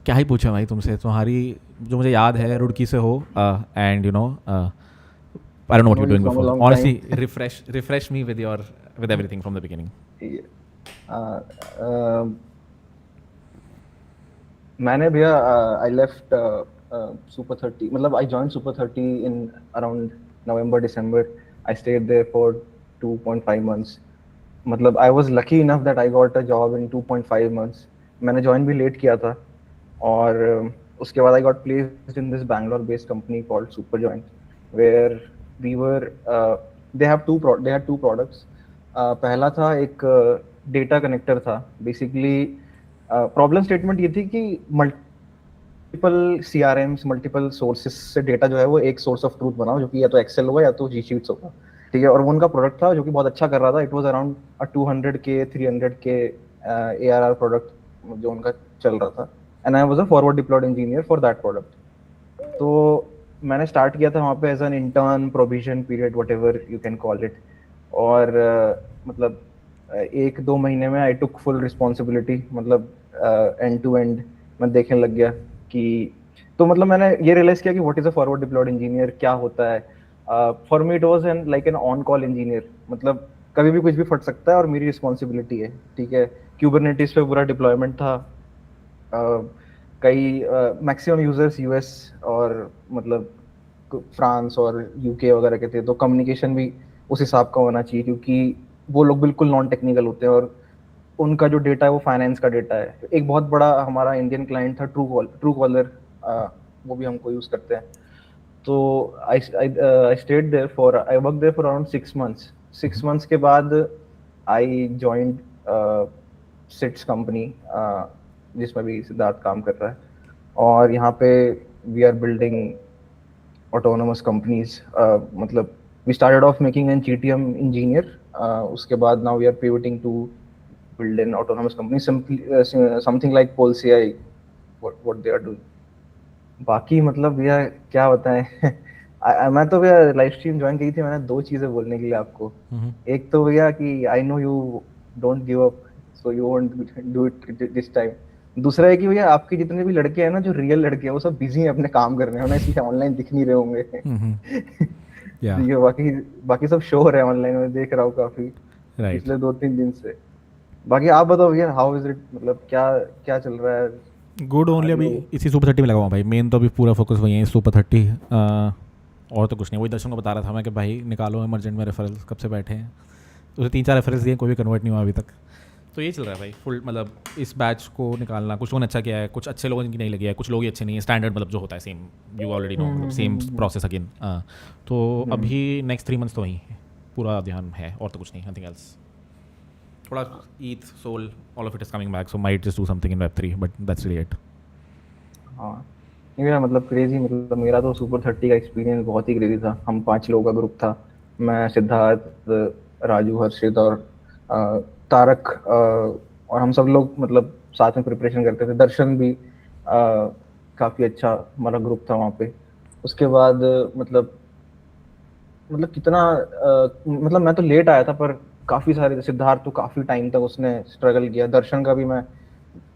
क्या ही पूछा भाई तुमसे. तुम्हारी जो मुझे याद है रुड़की से हो and I don't know what Known you're doing you from a before. long Honestly, refresh me with everything from the beginning. मैंने भैया आई लेफ्ट सुपर 30, मतलब I join super 30 in around November December. I stayed there for 2.5 months. मतलब I was lucky enough that I got a job in 2.5 months. मैंने join भी late किया था और उसके बाद I got placed in this Bangalore based company called super joint where we were they had two products. पहला था एक डेटा कनेक्टर था. बेसिकली प्रॉब्लम स्टेटमेंट ये थी कि मल्टीपल CRMs मल्टीपल सोर्सेस से डेटा जो है वो एक सोर्स ऑफ ट्रूथ बनाओ, जो कि या तो एक्सेल होगा या तो G-Sheets होगा. ठीक है. और वो उनका प्रोडक्ट था जो कि बहुत अच्छा कर रहा था. It was around 200K 300K ARR product जो उनका चल रहा था. And I was a forward deployed engineer for that product. तो मैंने स्टार्ट किया था वहाँ पे as an intern, provision period, whatever you can call it. और मतलब 1-2 महीने में आई टुक फुल रिस्पॉन्सिबिलिटी. मतलब एंड टू एंड मैं देखने लग गया कि तो मतलब मैंने ये रियलाइज किया कि what is a forward deployed engineer, क्या होता है. For me it was an like an on call engineer. मतलब कभी भी कुछ भी फट सकता है और मेरी रिस्पॉन्सिबिलिटी है. ठीक है. क्यूबरनेटिस पे पूरा डिप्लॉयमेंट था. कई मैक्सिमम यूजर्स यूएस और मतलब फ्रांस और यूके वगैरह के थे. तो कम्युनिकेशन भी उस हिसाब का होना चाहिए क्योंकि वो लोग बिल्कुल नॉन टेक्निकल होते हैं और उनका जो डेटा है वो फाइनेंस का डेटा है. एक बहुत बड़ा हमारा इंडियन क्लाइंट था ट्रू कॉलर, वो भी हमको यूज़ करते हैं. तो I stayed there for I work there for around 6 months. 6 months के बाद आई जॉइंड सिट्स कंपनी जिसमें भी सिद्धार्थ काम कर रहा है. और यहाँ पे we are building autonomous companies. मतलब we started off making an GTM engineer. उसके बाद now we are pivoting to build an autonomous company, simply something like Polci, what they are doing. बाकी मतलब भैया क्या बताएं. मैं तो भैया लाइव स्ट्रीम ज्वाइन की थी. मैंने 2 चीजें बोलने के लिए आपको. एक तो भैया कि I know you don't give up, so you won't do it this time. दूसरा है कि भैया आपके जितने भी लड़के हैं ना, जो रियल लड़के हैं, वो सब बिजी हैं अपने काम करने में, इसलिए ऑनलाइन दिख नहीं रहे होंगे. ये बाकी सब शो हो रहे हैं ऑनलाइन में, देख रहा हूँ काफी पिछले 2-3 दिन से. बाकी आप बताओ भैया, हाउ इज इट, मतलब क्या चल रहा है? गुड. ओनली अभी इसी सुपर 30 में लगा हुआ भाई. मेन तो अभी पूरा फोकस वही है सुपर 30. और तो कुछ नहीं. वही दर्शन को बता रहा था मैं कि भाई निकालो इमरजेंट में रेफरेंस. कब से बैठे हैं, उसे 3-4 रेफरेंस दिए, कोई भी कन्वर्ट नहीं हुआ अभी तक. तो ये चल रहा है भाई फुल. मतलब इस बैच को निकालना. कुछ लोगों ने अच्छा किया है, कुछ अच्छे लोगों की नहीं लगी है, कुछ लोग ही अच्छे नहीं है. स्टैंडर्ड मतलब जो होता है सेम, यू ऑलरेडी नो, मतलब सेम प्रोसेस अगेन. तो अभी नेक्स्ट 3 months तो वही पूरा ध्यान है और तो कुछ नहीं. Nothing else. थोड़ा ETH SOL all of it is coming back, so might just do something in Web3, but that's really it. हाँ नहीं मेरा मतलब क्रेजी, मतलब मेरा तो सुपर 30 का एक्सपीरियंस बहुत ही क्रेजी था। हम 5 लोगों का ग्रुप था, मैं, सिद्धार्थ, राजू, हर्षित और तारक, और हम सब लोग मतलब साथ में प्रिपरेशन करते थे। दर्शन भी काफ़ी अच्छा हमारा ग्रुप था वहाँ पे। उसके बाद मतलब कितना मतलब मैं तो लेट आया था, पर काफ़ी सारे, सिद्धार्थ तो काफ़ी टाइम तक उसने स्ट्रगल किया। दर्शन का भी मैं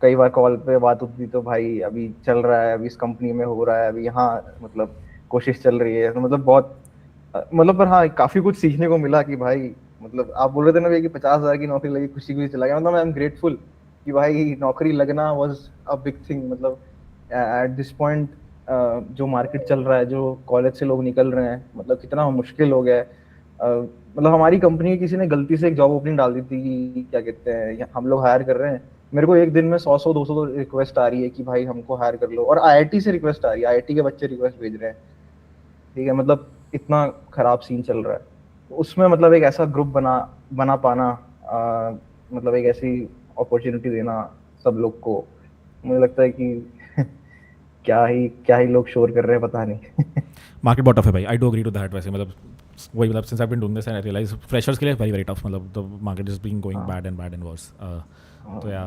कई बार कॉल पे बात होती थी तो भाई अभी चल रहा है, अभी इस कंपनी में हो रहा है, अभी यहाँ मतलब कोशिश चल रही है, तो मतलब बहुत मतलब पर हाँ काफी कुछ सीखने को मिला कि भाई मतलब आप बोल रहे थे ना भैया कि 50,000 की नौकरी लगी, खुशी खुशी चला गया, मतलब आई एम ग्रेटफुल कि भाई नौकरी लगना वाज अ बिग थिंग। मतलब एट दिस पॉइंट जो मार्केट चल रहा है, जो कॉलेज से लोग निकल रहे हैं, मतलब कितना मुश्किल हो गया है। मतलब हमारी कंपनी किसी ने गलती से एक जॉब ओपनिंग डाल दी थी कि क्या कहते हैं हम लोग हायर कर रहे हैं, मेरे को एक दिन में 100 200 रिक्वेस्ट आ रही है कि भाई हमको हायर कर लो, और आईआईटी से रिक्वेस्ट आ रही है, आईआईटी के बच्चे रिक्वेस्ट भेज रहे हैं। ठीक है, मतलब इतना खराब सीन चल रहा है। तो उसमें मतलब एक ऐसा ग्रुप बना पाना, मतलब एक ऐसी अपॉर्चुनिटी देना सब लोग को, मुझे लगता है कि क्या ही लोग शोर कर रहे हैं पता नहीं। मार्केट बहुत टफ है भाई, I do agree to that. वैसे मतलब वही मतलब since I been doing this and I realize freshers के लिए वेरी वेरी टफ, मतलब the market is being going bad and worse. तो या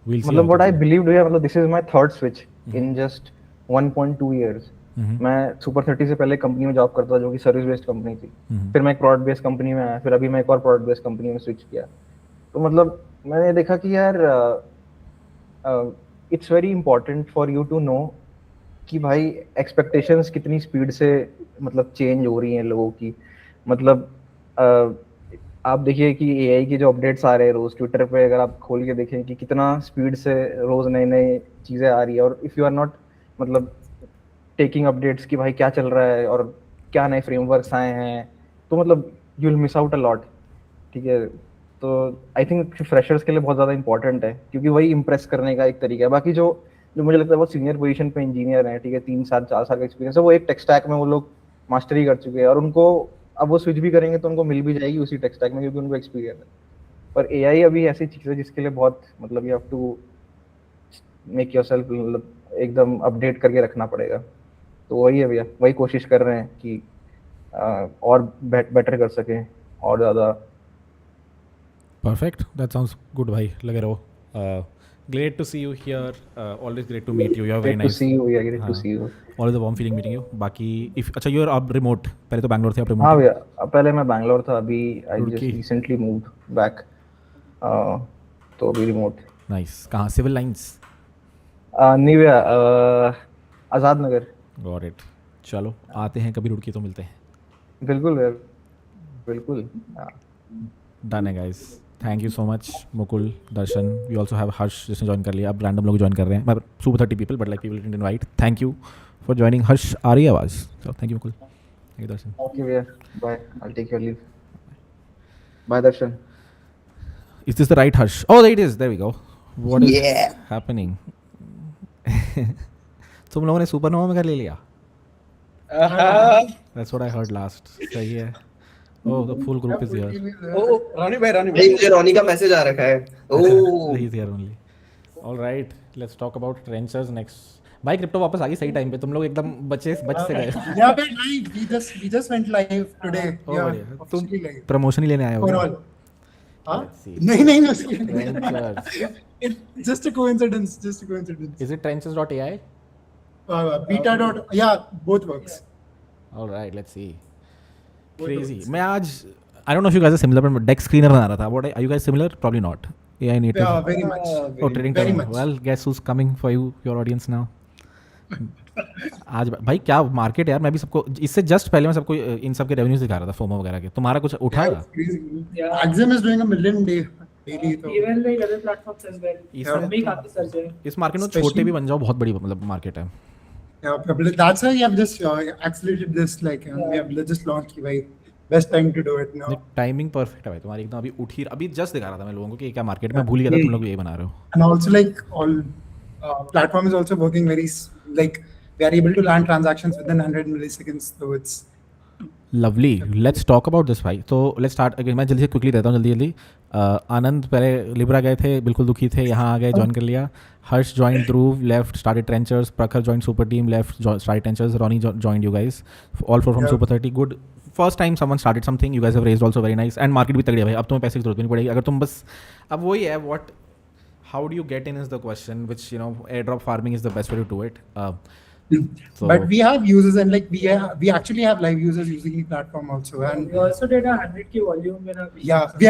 वील सी मतलब व्हाट आई बिलीव्ड है, मतलब this is my third switch in just 1.2 years. मैं super 30 से पहले कंपनी में जॉब करता था जो कि सर्विस बेस्ड कंपनी थी, फिर मैं एक प्रोडक्ट बेस्ड कंपनी में आया, फिर अभी मैं एक और प्रोडक्ट बेस्ड कंपनी में स्विच किया। तो मतलब मैंने देखा कि यार it's very important for you to know कि भाई एक्सपेक्टेशंस कितनी स्पीड से मतलब चेंज हो रही हैं लोगों की। मतलब आप देखिए कि एआई के जो अपडेट्स आ रहे हैं रोज, ट्विटर पे अगर आप खोल के देखें कि कितना स्पीड से रोज नई नई चीजें आ रही है, और इफ यू आर नॉट मतलब टेकिंग अपडेट्स कि भाई क्या चल रहा है और क्या नए फ्रेमवर्क्स आए हैं, तो मतलब you will miss out a lot. ठीक है, तो आई थिंक फ्रेशर्स के लिए बहुत ज़्यादा इंपॉर्टेंट है, क्योंकि वही इम्प्रेस करने का एक तरीका है। बाकी जो जो मुझे लगता है वो सीनियर पोजीशन पे इंजीनियर हैं, ठीक है, 3 साल 4 साल का एक्सपीरियंस है, वो एक टेक स्टैक में वो लोग मास्टरी कर चुके हैं, और उनको अब वो स्विच भी करेंगे तो उनको मिल भी जाएगी उसी टेक स्टैक में, क्योंकि उनको एक्सपीरियंस है। पर एआई अभी ऐसी चीज़ है जिसके लिए बहुत मतलब you have to make yourself मतलब एकदम अपडेट करके रखना पड़ेगा। तो वही है भैया, वही कोशिश कर रहे हैं कि और बेटर कर सकें और ज़्यादा। perfect. That sounds good भाई, लगे रहो. Great to see you here. Always great to meet you. You are very Great to nice. see you भैया, great to हाँ, see you। always a warm feeling meeting you. बाकी if अच्छा you are अब remote, पहले तो बैंगलोर थे, अब remote हाँ हो. भैया, पहले मैं बैंगलोर था, अभी आई Roorkee. Just recently moved back, तो अभी रिमोट। Nice. कहाँ? Civil lines. नहीं भैया, आज़ाद नगर। Got it. चलो आते हैं कभी रुड़की तो मिलते हैं. बिल्कुल भैया, बिल्कुल। हाँ। Done है guys. Thank you so much Mukul, Darshan. We also have हर्ष जिसने ज्वाइन कर लिया. अब रैंडम लोग ज्वाइन कर रहे हैं. मतलब super 30 people, but like people didn't invite. Thank you for joining. Harsh आ रही है आवाज़. So thank you Mukul. Thank you Darshan. Okay भैया, bye, I take your leave. Bye Darshan. Is this the right Harsh? Oh, there it is. There we go. What is happening? तुम लोगों ने supernova में घर ले लिया? That's what I heard last. सही है. Oh, the full group is here. रानी भाई भाई मुझे रोनी का मैसेज आ रखा है। ओह He's here only. All right. Let's talk about trenches next. भाई क्रिप्टो वापस आ गई सही टाइम पे. तुम लोग एकदम बच से गए. Yeah, but live. We just went live today. Oh, Yeah, बढ़िया. तुम officially live. प्रमोशन ही लेने आए हो For क्या? all. Huh? Let's see. नहीं उसके लिए। Trenches. It's just a coincidence. Just a coincidence. Is it trenches.ai? Beta dot. Yeah, both works. All right. Let's see. Crazy. मैं आज I don't know if you guys are similar, but deck screener बना रहा था. What are you guys similar? Probably not. AI native. Yeah, very much. Oh, trading very term. much. Well, guess who's coming for you, your audience now? आज भाई क्या market यार. मैं भी सबको इससे जस्ट पहले मैं सबको इन सब के रेवेन्यूज दिखा रहा था, फोमो वगैरह के. तुम्हारा कुछ उठा? Yeah. Axum is doing $1 million daily. So. Even like other platforms as well. इसमें भी काफी सर्च है. इस मार्केट में Especially- छोटे भी बन जाओ, बहुत बड़ी मतलब मार्केट है. Yeah, probably. That's why we have just accelerated this. Like we have just launched. Ki bhai, best time to do it now. Timing perfect है भाई तुम्हारी एकदम. अभी उठी, अभी जस्ट दिखा रहा था मैं लोगों को कि क्या मार्केट में, भूल ही गया था तुम लोग भी यही बना रहे हो. And also like all platform is also working very like we are able to land transactions within 100 milliseconds. So it's Lovely. Let's talk about this भाई. So let's start again. मैं जल्दी से quickly देता हूँ जल्दी. आनंद पहले लिब्रा गए थे, बिल्कुल दुखी थे, यहाँ आ गए, ज्वाइन कर लिया. हर्ष joined Dhruv, left, started Trenchers. Prakhar joined Super Team, left, started Trenchers. Ronnie joined you guys. All four from Yeah. Super 30. Good. First time someone started something. You guys have raised also very nice. And market भी तगड़ी है भाई. अब तुम्हें पैसे की जरूरत भी नहीं पड़ेगी. अगर तुम बस अब वही है what how do you get in is the question, which airdrop farming is the best way to do it. So But we have users, and like we actually have live users using the platform also, and We also did a 100K volume in a week. yeah, we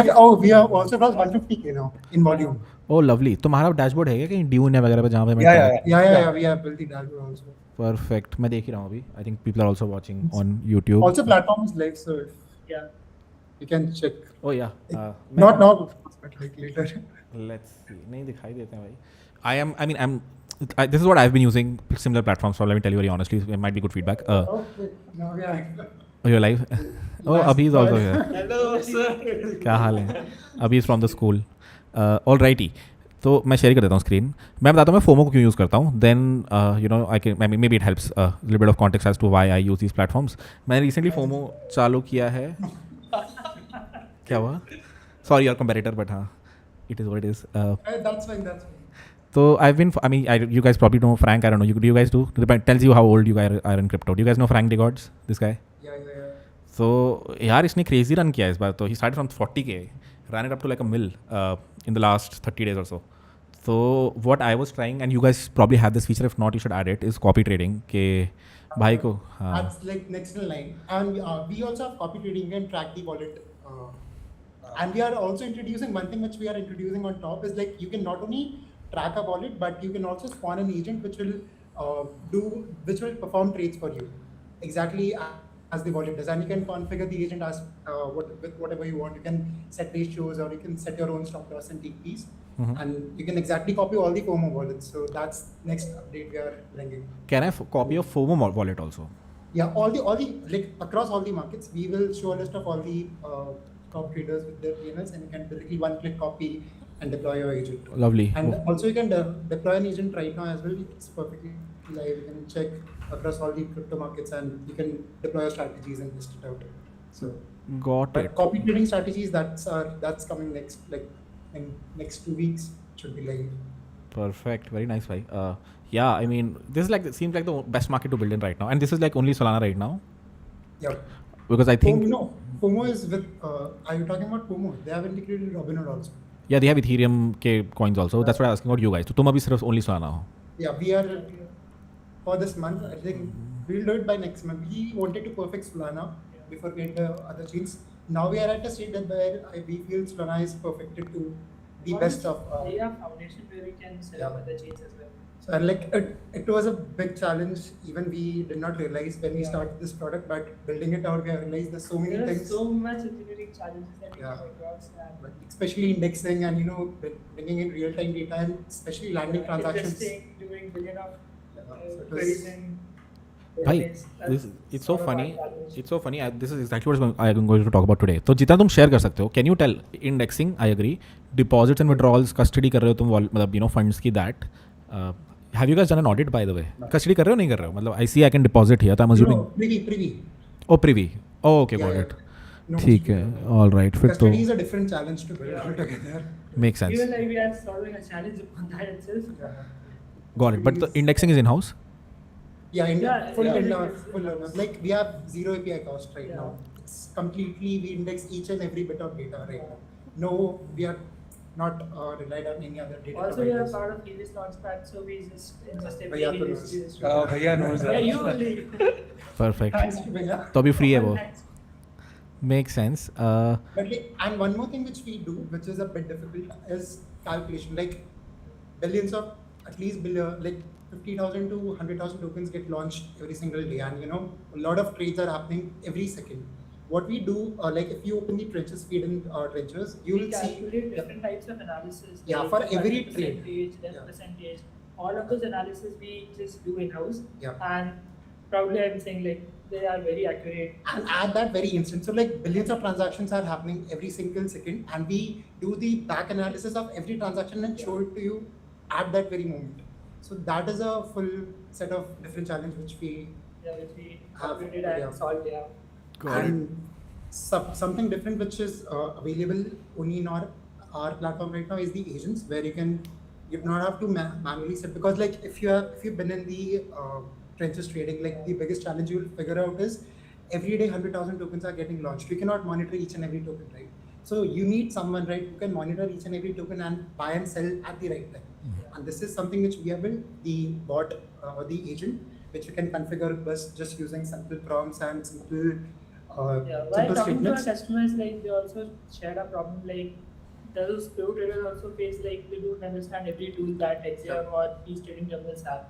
have also crossed 150K now in volume. oh lovely. तुम्हारा dashboard है क्या कहीं dune या वगैरह पे जहाँ पे मैं Yeah, we have built the dashboard also. Perfect. मैं देख ही रहा हूँ अभी. I think people are also watching on YouTube. Also, platform is live, so if Yeah. you can check. Oh yeah. Not now, but like later. Let's see. नहीं दिखाई देते हैं भाई. This is what I've been using similar platforms for. Let me tell you very honestly. It might be good feedback. Okay. No, yeah. Oh, you're live. Oh, Abhi is also here. Hello, sir. क्या हाल है? Abhi is from the school. Alrighty. तो मैं share कर देता हूँ screen. मैं बताता हूँ मैं FOMO को क्यों यूज़ करता हूँ. Then I can maybe it helps a little bit of context as to why I use these platforms. मैंने recently FOMO चालू किया है. क्या हुआ? Sorry, your competitor, but हाँ, it is what it is. That's fine. That's fine. So I've been. You guys probably know Frank. I don't know. Do you guys do? Tells you how old you guys are in crypto. Do you guys know Frank DeGods? This guy. Yeah. So यार इसने crazy run किया इस बार तो. He started from 40K, ran it up to like a mil in the last 30 days or so. So what I was trying, and you guys probably have this feature. If not, you should add it. Is copy trading के भाई को. That's like next in line, and we also have copy trading and track the wallet. And we are also introducing one thing which we are introducing on top is like you can not only track a wallet, but you can also spawn an agent which will perform trades for you exactly as the wallet does, and you can configure the agent as with whatever you want. You can set ratios, or you can set your own stop loss and TPs, and you can exactly copy all the FOMO wallets. So that's next update we are bringing. Can I copy a FOMO wallet also? Yeah, all the like across all the markets, we will show a list of all the top traders with their PNLs, and you can directly one-click copy and deploy your agent. Lovely. And also you can deploy an agent right now as well. It's perfectly live. You can check across all the crypto markets, and you can deploy your strategies and test it out. So Got but it. copy trading strategies that's coming next, like in next 2 weeks should be live. Perfect. Very nice, bhai. Yeah, I mean, this is like seems like the best market to build in right now, and this is like only Solana right now Yeah. because I think FOMO is with. Are you talking about FOMO? They have integrated Robinhood also. yeah they have Ethereum के coins also. That's what I was asking about you guys. तो तुम अभी सिर्फ only Solana हो. Yeah, we are for this month. I think we'll do it by next month. We wanted to perfect Solana before we get the other chains. Now we are at a state that where we feel Solana is perfected to the best of. We have foundation where we can set up other chains as well. So like it was a big challenge. Even we did not realize when we started this product, but building it out, we have realized there's so many There are things. so much engineering challenges that we Yeah. come across. And But especially indexing and bringing in real-time data, and especially landing transactions. Interesting, doing billion of So it queries was- in भाई database. That's it's so sort of our funny. challenge. It's so funny. This is exactly what I'm going to talk about today. तो जितना तुम share कर सकते हो, can you tell indexing? I agree. Deposits and withdrawals, custody कर रहे हो तुम मतलब funds की that. Have you guys done an audit by the way? Custody कर रहे हो नहीं कर रहे हो? मतलब I see I can deposit here. तो I'm assuming. No, privy. Oh privy. Oh okay, got Yeah, it. No, ठीक है. All right. फिर तो custody is a different challenge to build altogether. makes sense. Even like we are solving a challenge upon that itself. Yeah. Got it. But the indexing is in house. Yeah, full yeah. in-house, like we have zero API cost right Yeah. now. It's completely, we index each and every bit of data right now. No, we are not relied on any other data. Also, we are providers. part of Helios Launchpad, so we just ingest every Bhaiya to Helios. knows. Bhaiya knows Yeah, that. you only. Perfect. Thanks to Bhaiya. तो अभी free है वो. Thanks. Makes sense. But like, and one more thing which we do, which is a bit difficult, is calculation. Like billions of, at least like 50,000 to 100,000 tokens get launched every single day, and a lot of trades are happening every second. What we do, like if you open the Trenchers feed in Trenchers, you We will see. calculate different types of analysis. Yeah, like for every percentage, trade. then Yeah. percentage. All of those analysis we just do in house. Yeah. And probably I'm saying like they are very accurate. And at that very instant, so like billions of transactions are happening every single second, and we do the back analysis of every transaction and show it to you at that very moment. So that is a full set of different challenge which we Yeah, which we Have- calculated and yeah. solved. Yeah. And something different which is available only in our platform right now is the agents, where you do not have to manually set, because like if you've been in the trenches trading, like the biggest challenge you'll figure out is every day 100,000 tokens are getting launched. You cannot monitor each and every token, right? So you need someone, right, who can monitor each and every token and buy and sell at the right time. And this is something which we have built, the bot or the agent, which you can configure just using simple prompts and simple Yeah, while simple talking to our statements. customers, like they also shared a problem, like those pro traders also face like they don't understand every tool that XM or these trading terminals have.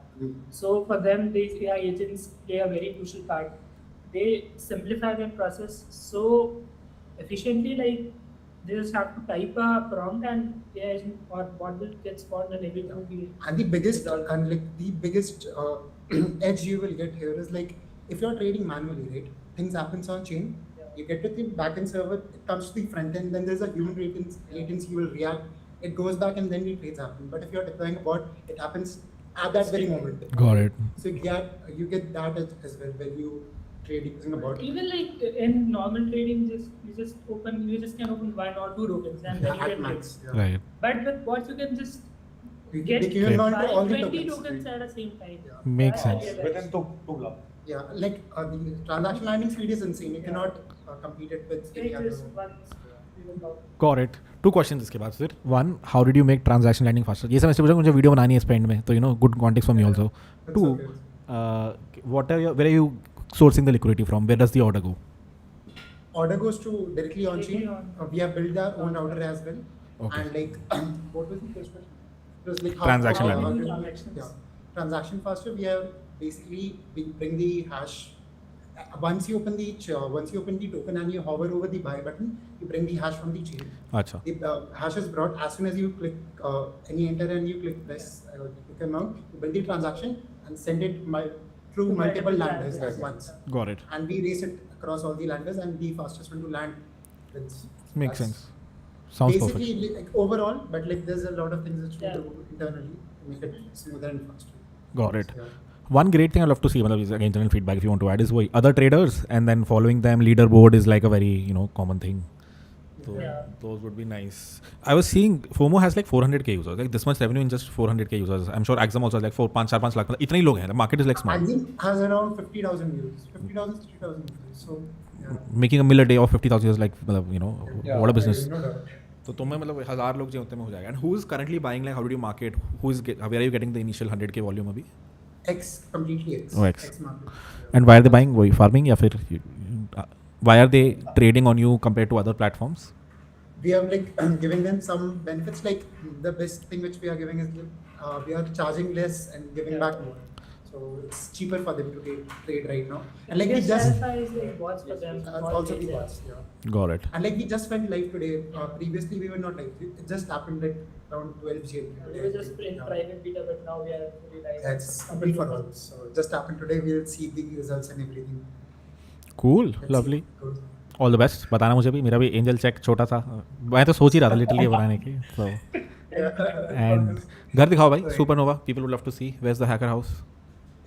So for them, these AI agents play a very crucial part. They simplify their process so efficiently, like they just have to type a prompt and AI agent or bot will get spawned and everything will be And the biggest resolved. and like the biggest edge you will get here is like if you're trading manually, right? Things happens on chain. You get to the backend server, it comes to the front end, then there's a human latency, you will react, it goes back and then the trades happen. But if you're deploying a bot, it happens at that very moment. Got it. So you get that as well when you trade using a bot. Even like in normal trading, you just can open one or two tokens and then you At get max. trades. Yeah. Right. But with bots, you can just You get can even monitor all the 20 tokens. tokens at the same time. Makes Yeah, sense. yeah, Within two blocks. Yeah, like the transaction landing speed is insane. You cannot compete it with any Take other. this once. We will talk. Got it. Two questions इसके बाद फिर. One, how did you make transaction landing faster? ये सब मैं इसलिए पूछा मुझे video बनानी है स्पेंड में, तो good context for me also. That's Two, okay. where are you sourcing the liquidity from? Where does the order go? Order goes to directly on chain. Directly on. We have built our own router as well. Okay. And like, what was the first question? It was like Transaction how landing. to- Transactions. Yeah. Transaction faster. We bring the hash. Once you open the token and you hover over the buy button, you bring the hash from the chain. अच्छा. The hash is brought as soon as you click any enter and you click press, click amount, you build the transaction and send it through To multiple multiple landers landers. at once. Got it. And we race it across all the landers and the fastest one to land wins. Makes That's sense. Sounds basically perfect. like overall, but like there's a lot of things which we Yeah. do internally to make it smoother and faster. Got it. Yeah. One great thing I love to see, मतलब is again general feedback if you want to add, is वही other traders and then following them leaderboard is like a very common thing. So Yeah. those would be nice. I was seeing FOMO has like 400k users, like this much revenue in just 400k users. I'm sure Axum also has like 4-5 lakh. इतने ही लोग हैं. The market is like small. Axim has around 50,000 views, 60,000 views. So yeah. Making a mill a day of 50,000 is like what a business. No doubt. तो तुम्हें मतलब 1000 लोग जो होते हैं हो जाएगा. And who is currently buying? Like how did you market? Where are you getting the initial 100k volume अभी? Completely X. Oh, X. market. And why are they buying? वही farming या फिर why are they trading on you compared to other platforms? We are like giving them some benefits. Like the best thing which we are giving is we are charging less and giving back more. So it's cheaper for them to trade right now. And like we Yes, just Alpha is like bots for them. bot also the trades. bots. Yeah. Got it. And like we just went live today. Previously we were not live. It just happened like around 12 GMT. We were just in private beta, but now we are fully live. That's open for all. So it just happened today. We'll see the results and everything. Cool. Let's Lovely. see. Good. All the best. बताना मुझे भी, मेरा भी angel check छोटा था, मैं तो सोच ही रहा था लिटरली बनाने की. So and घर दिखाओ भाई, supernova. People would love to see. Where's the hacker house?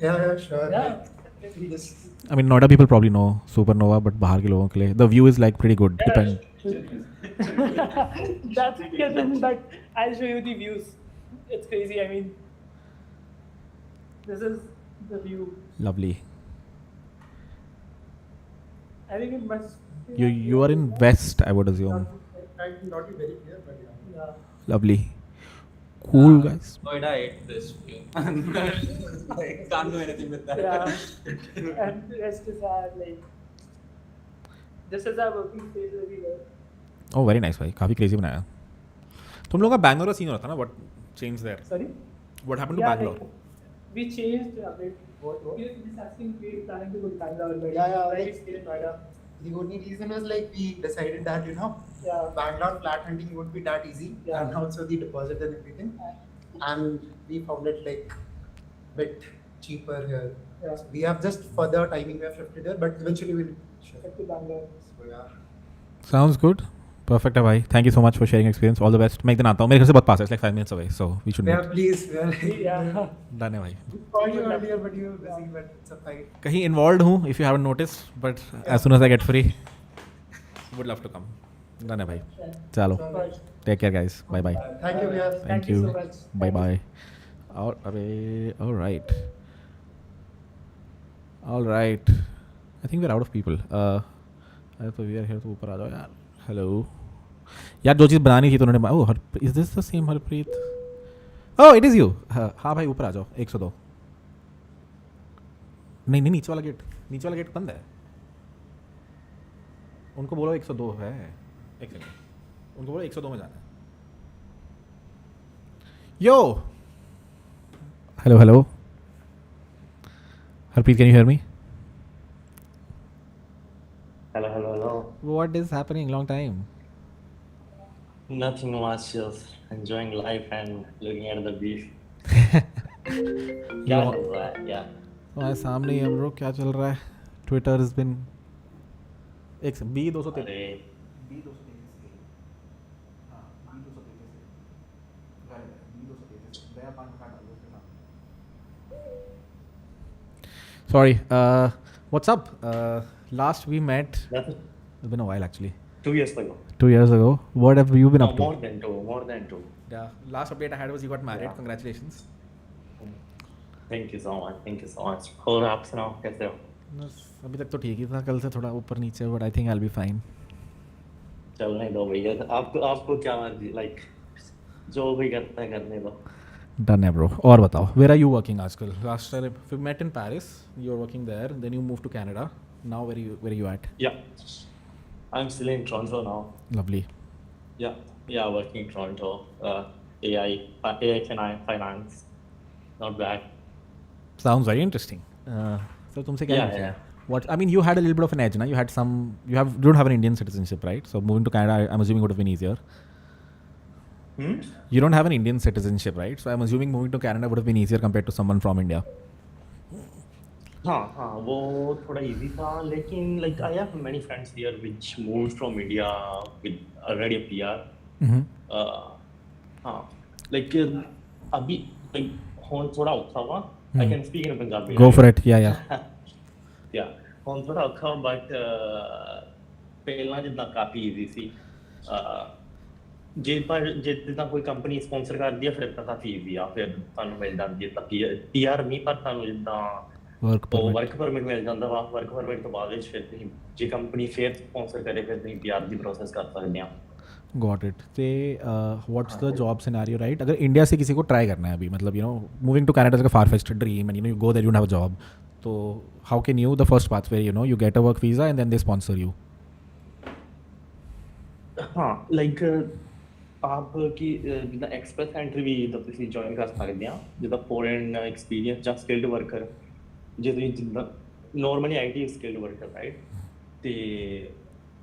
Yeah, sure. Yeah. We just I mean, Noida people probably know Supernova, but बाहर के लोगों के लिए the view is like pretty good. Depend. That's because then, but I'll show you the views. It's crazy. I mean, this is the view. Lovely. I think it must. You are in West, I would assume. might not be very clear, but yeah. Yeah. Lovely. Cool guys. Noida ate this view. I can't do anything with that. Yeah. And the rest is our like. This is our working space everywhere. Oh, very nice भाई, काफी crazy बनाया. तुम लोगों का बैंगलोर का scene हो रहा था ना? What changed there? Sorry. What happened to Yeah, Bangalore? like, we changed a bit. You're just asking if we're planning to go to Bangalore, but Yeah, right, like- still in Noida. The only reason was like we decided that Yeah. Bangalore flat hunting would be that easy, Yeah. and also the deposit and everything, and we found it like bit cheaper here. Yeah. So we have just for the timing we have shifted here, but eventually we'll shift. Back to Bangalore. So yeah. Sounds good. Perfect है भाई. Thank you so much for sharing experience. All the best. मैं एक दिन आता हूँ. मेरे घर से बहुत पास है. It's like 5 minutes away, so we should meet. please. Yeah. Done है भाई. Called you earlier, but you were busy. But it's a fight. कहीं involved हूँ if you haven't noticed, but as soon as I get free, would love to come. Done है भाई. चलो. Take care guys. Bye bye. Thank you, Vyas. Thank you you. so much. Bye bye. All right. All right. I think we're out of people. So we are here. तो ऊपर आ जाओ यार. Hello. यार जो चीज़ बनानी थी तो उन्होंने oh is this the same Harpreet? Oh it is you. हाँ भाई ऊपर आ जाओ 102. नहीं नीचे वाला गेट बंद है. उनको बोलो 102 है. एक सेकंड. उनको बोलो 102 में जाना है. Yo. Hello. Harpreet, can you hear me? Hello. What is happening? Long time. Nothing much, just enjoying life and looking at the beach. क्या चल रहा है? Yeah. हमारे सामने ही हम लोग क्या चल रहा है? Twitter has been एक से B233. अरे Sorry. What's up? Last we met. that's It's been a while actually. 2 years ago. 2 years ago. What have you been No, up to? more than two. Yeah. Last update I had was you got married. Yeah. Congratulations. Thank you so much. और आप सुनाओ कैसे हो? बस अभी तक तो ठीक ही था. कल से थोड़ा ऊपर नीचे but I think I'll be fine. चलने दो भैया. आपको क्या मर्जी, like जो भी करता है करने दो. Done है bro. और बताओ. Where are you working आजकल? Last time we met in Paris. You were working there. Then you moved to Canada. Now where are you at? Yeah. I'm still in Toronto now. Lovely. Yeah, working in Toronto. AI finance. Not bad. Sounds very interesting. So तुमसे क्या Yeah, पूछना है? yeah. What I mean, you had a little bit of an edge, na? You don't have an Indian citizenship, right? So moving to Canada, I'm assuming would have been easier. You don't have an Indian citizenship, right? So I'm assuming moving to Canada would have been easier compared to someone from India. हाँ वो थोड़ा easy था, लेकिन like I have many friends here which moved from India with already a PR. हाँ like अभी like होन थोड़ा औखा हुआ. I can speak in Punjabi. Go for it. Yeah. Yeah, होन थोड़ा औखा but पहला जितना काफी easy ਸੀ. ਜੇ ਜਿੱਦਾਂ ਕੋਈ ਕੰਪਨੀ ਸਪਾਂਸਰ ਕਰਦੀ ਹੈ ਫਿਰ ਤਾਂ ਕਾਫੀ ਈਜ਼ੀ ਆ, ਫਿਰ ਤੁਹਾਨੂੰ ਮਿਲ ਜਾਂਦੀ ਹੈ ਤਾਂ PR ਨਹੀਂ, ਪਰ ਤੁਹਾਨੂੰ ਜਿੱਦਾਂ ਵਰਕ ਪਰਮਿਟ ਮਿਲ ਜਾਂਦਾ ਵਾ. ਵਰਕ ਪਰਮਿਟ ਤੋਂ ਬਾਅਦ ਵਿੱਚ ਫਿਰ ਤੁਸੀਂ ਜੇ ਕੰਪਨੀ ਫਿਰ ਸਪਾਂਸਰ ਕਰੇ ਫਿਰ ਤੁਸੀਂ PR ਦੀ ਪ੍ਰੋਸੈਸ ਕਰ ਸਕਦੇ ਆ. Got it. ते what's the job scenario, right? अगर इंडिया से किसी को ट्राई करना है अभी, मतलब moving to Canada is like a far-fetched dream, and you go there, you don't have a job. So how can you, the first path where you get a work visa and then they sponsor you? हाँ like आप की ਜਿੱਦਾਂ express entry ਵੀ ਜਿੱਦਾਂ ਤੁਸੀਂ join ਕਰ ਸਕਦੇ ਆ, ਜਿੱਦਾਂ ਫੋਰਨ ਐਕਸਪੀਰੀਅੰਸ ਜਾਂ ਸਕਿਲਡ ਵਰਕਰ. ਜੇ ਤੁਸੀਂ ਜਿੱਦਾਂ normally IT skilled worker right, ਤੇ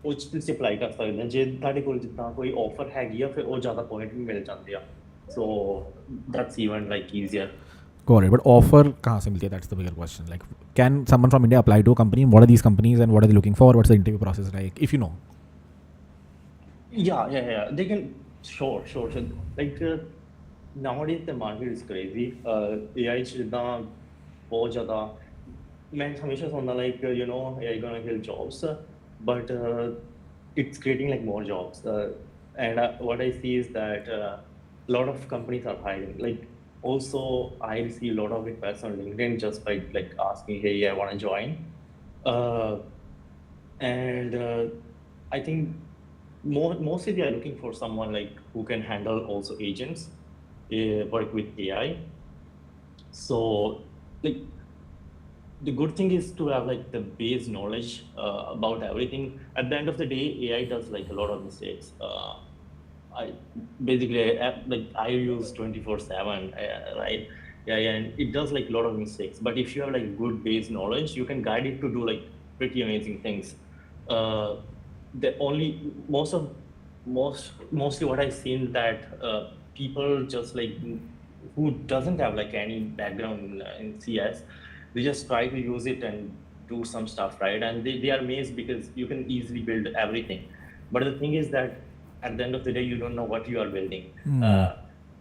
ਉਹ 'ਚ ਤੁਸੀਂ ਅਪਲਾਈ ਕਰ ਸਕਦੇ ਆ. ਜੇ ਤੁਹਾਡੇ ਕੋਲ ਜਿੱਦਾਂ ਕੋਈ ਆਫਰ ਹੈਗੀ ਆ ਫਿਰ ਉਹ ਜ਼ਿਆਦਾ ਪੁਆਇੰਟ ਵੀ ਮਿਲ ਜਾਂਦੇ ਆ. So that's even like easier. Got it. But offer कहाँ से मिलती है? That's the bigger question. Like, can someone from India apply to a company? What are these companies and what are they looking for? What's the interview process like? If you know. Yeah. They can. Sure. Like nowadays the market is crazy. AI ਚ ਜਿੱਦਾਂ ਬਹੁਤ ਜ਼ਿਆਦਾ ਮੈਂ ਹਮੇਸ਼ਾ ਸੁਣਦਾ like AI gonna kill jobs, but it's creating like more jobs. And what I see is that a lot of companies are hiring. Like also I receive a lot of requests on LinkedIn just by like asking, hey, I want to join. And I think mostly they are looking for someone like who can handle also agents, work with AI. So like the good thing is to have like the base knowledge about everything. At the end of the day, AI does like a lot of mistakes. I use 24/7, right? Yeah, and it does like a lot of mistakes. But if you have like good base knowledge, you can guide it to do like pretty amazing things. Mostly what I've seen that people just like who doesn't have like any background in CS, they just try to use it and do some stuff, right? And they are amazed because you can easily build everything. But the thing is that at the end of the day, you don't know what you are building.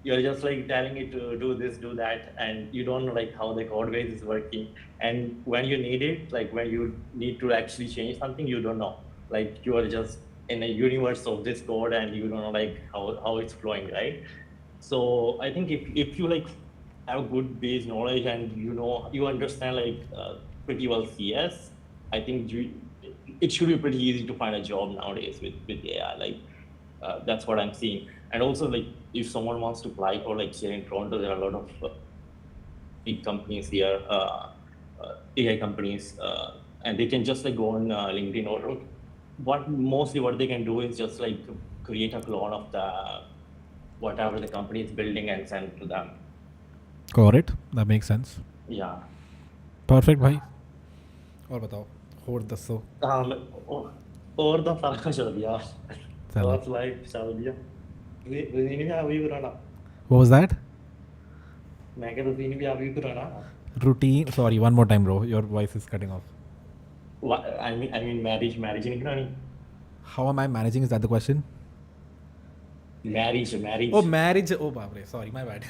You're just like telling it to do this, do that, and you don't know like how the code base is working. And when you need it, like when you need to actually change something, you don't know. Like you are just in a universe of this code, and you don't know like how it's flowing, right? So I think if you like have good base knowledge and you understand like pretty well CS, I think it should be pretty easy to find a job nowadays with AI. Like that's what I'm seeing. And also like if someone wants to apply for like here in Toronto, there are a lot of big companies here, AI companies, and they can just like go on LinkedIn or mostly what they can do is just like create a clone of the whatever the company is building and send to them. Got it. That makes sense. Yeah. Perfect, भाई. और बताओ. और दसो. और तो सारा कुछ चल दिया. चलो. Work life चल दिया. नहीं भी अभी पुराना. What was that? मैं क्या routine भी अभी पुराना. Routine. Sorry, one more time, bro. Your voice is cutting off. I mean marriage नहीं पुरानी. How am I managing? Is that the question? Marriage. Oh, marriage. Oh, babre. Sorry, my bad.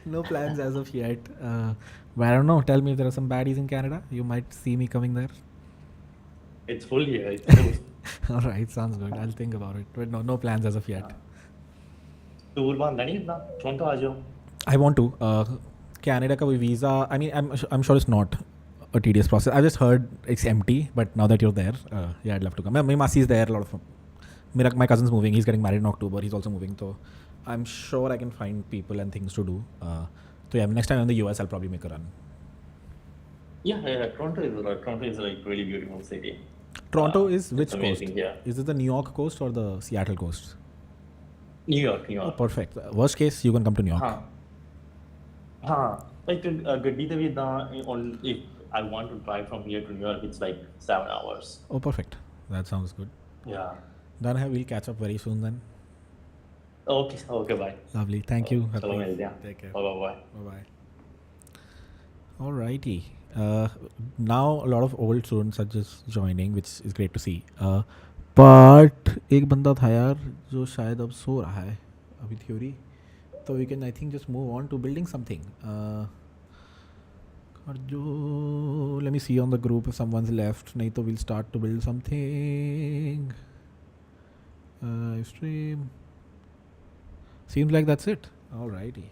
No plans as of yet. But I don't know. Tell me if there are some baddies in Canada. You might see me coming there. It's full here. It's full. All right, sounds good. I'll think about it. But no plans as of yet. Tour बंद नहीं इतना. Toronto आ जाओ. I want to. Canada का visa. I mean, I'm sure it's not a tedious process. I just heard it's empty. But now that you're there, yeah, I'd love to come. My Masi is there. A lot of. My cousin's moving. He's getting married in October. He's also moving. So I'm sure I can find people and things to do. So yeah, next time I'm in the US, I'll probably make a run. Yeah. Toronto is like really beautiful city. Toronto is which coast? Amazing, yeah. Is it the New York coast or the Seattle coast? New York. Oh, perfect. Worst case, you can come to New York. Like ਗੱਡੀ ਤੇ ਵੀ on if I want to drive from here to New York, it's like 7 hours. Oh, perfect. That sounds good. Yeah. Then we'll catch up very soon then. Okay, bye. Lovely. Thank you. चलो मिलते हैं. Take care. Bye. Bye. Alrighty. Now a lot of old students are just joining, which is great to see. But एक बंदा था यार जो शायद अब सो रहा है अभी theory. So we can I think just move on to building something. Let me see on the group if someone's left. नहीं तो we'll start to build something. Stream. Seems like that's it. Alrighty.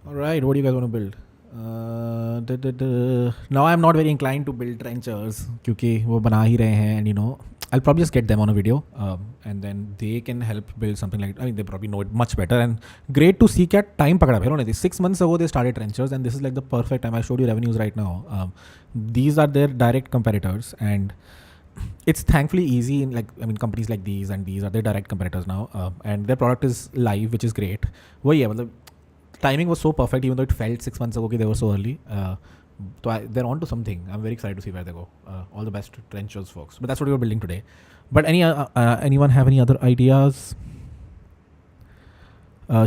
Alright, what do you guys want to build? Now I'm not very inclined to build trenchers क्योंकि वो बना ही रहे हैं and I'll probably just get them on a video and then they can help build something like, I mean they probably know it much better and great to see क्या time पकड़ा है उन्होंने 6 months ago they started trenchers and this is like the perfect time. I showed you revenues right now. These are their direct competitors and it's thankfully easy in companies like these and these are their direct competitors now and their product is live which is great. वही है मतलब timing was so perfect even though it felt 6 months ago they were so early. So they're on to something. I'm very excited to see where they go. All the best to Trenchers folks. But that's what we were building today. But anyone have any other ideas?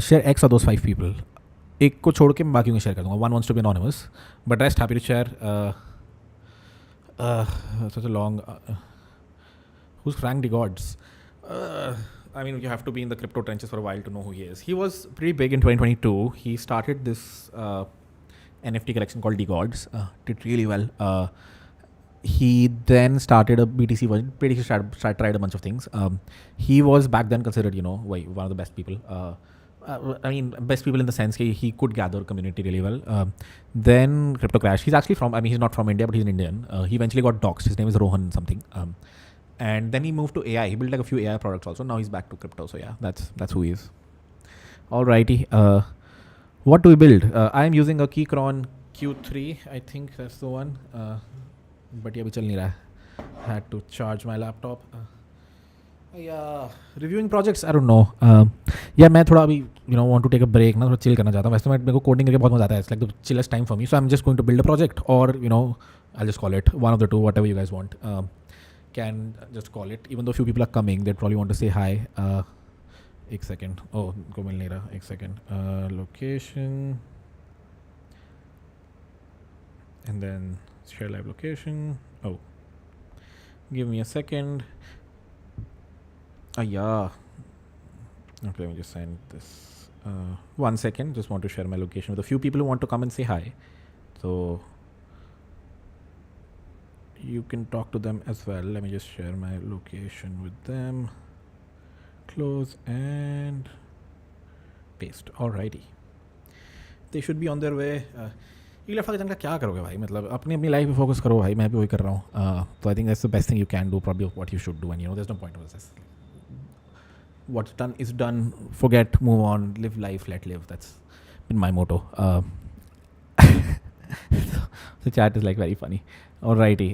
Share X of those 5 people. एक को छोड़ के मैं बाकी को share कर दूँगा. One wants to be anonymous, but rest happy to share. Such a long. Who's Frank DeGods? I mean, you have to be in the crypto trenches for a while to know who he is. He was pretty big in 2022. He started this NFT collection called DeGods. Did really well. He then started a BTC version. Pretty sure tried a bunch of things. He was back then considered, one of the best people. I mean, best people in the sense he could gather community really well. Then crypto crash. He's actually he's not from India, but he's an Indian. He eventually got doxxed. His name is Rohan something. And then he moved to AI. He built like a few AI products also. Now he's back to crypto. So yeah, that's who he is. Alrighty. What do we build? I am using a Keychron Q3. I think that's the one. But yeah, chal nahi raha. Had to charge my laptop. Yeah, reviewing projects. I don't know. Yeah, मैं थोड़ा अभी want to take a break ना थोड़ा chill करना चाहता हूँ. वैसे तो मेरे को coding करके बहुत मजा आता है. It's like the chillest time for me. So I'm just going to build a project or I'll just call it one of the two, whatever you guys want. Can just call it. Even though few people are coming, they probably want to say hi. एक second. Oh, को मिल नहीं रहा. एक second. Location. And then share live location. Oh, give me a second. Yeah. Okay, let me just send this. 1 second. Just want to share my location with a few people who want to come and say hi. So you can talk to them as well. Let me just share my location with them. Close and paste. Alrighty. They should be on their way. ये लफा का क्या करोगे भाई, मतलब अपनी अपनी life पे focus करो भाई, मैं भी वही कर रहा हूँ. तो I think that's the best thing you can do, probably what you should do, and you know there's no point of this. What's done is done. Forget, move on, live life, let live. That's been my motto. The chat is like very funny. Alrighty.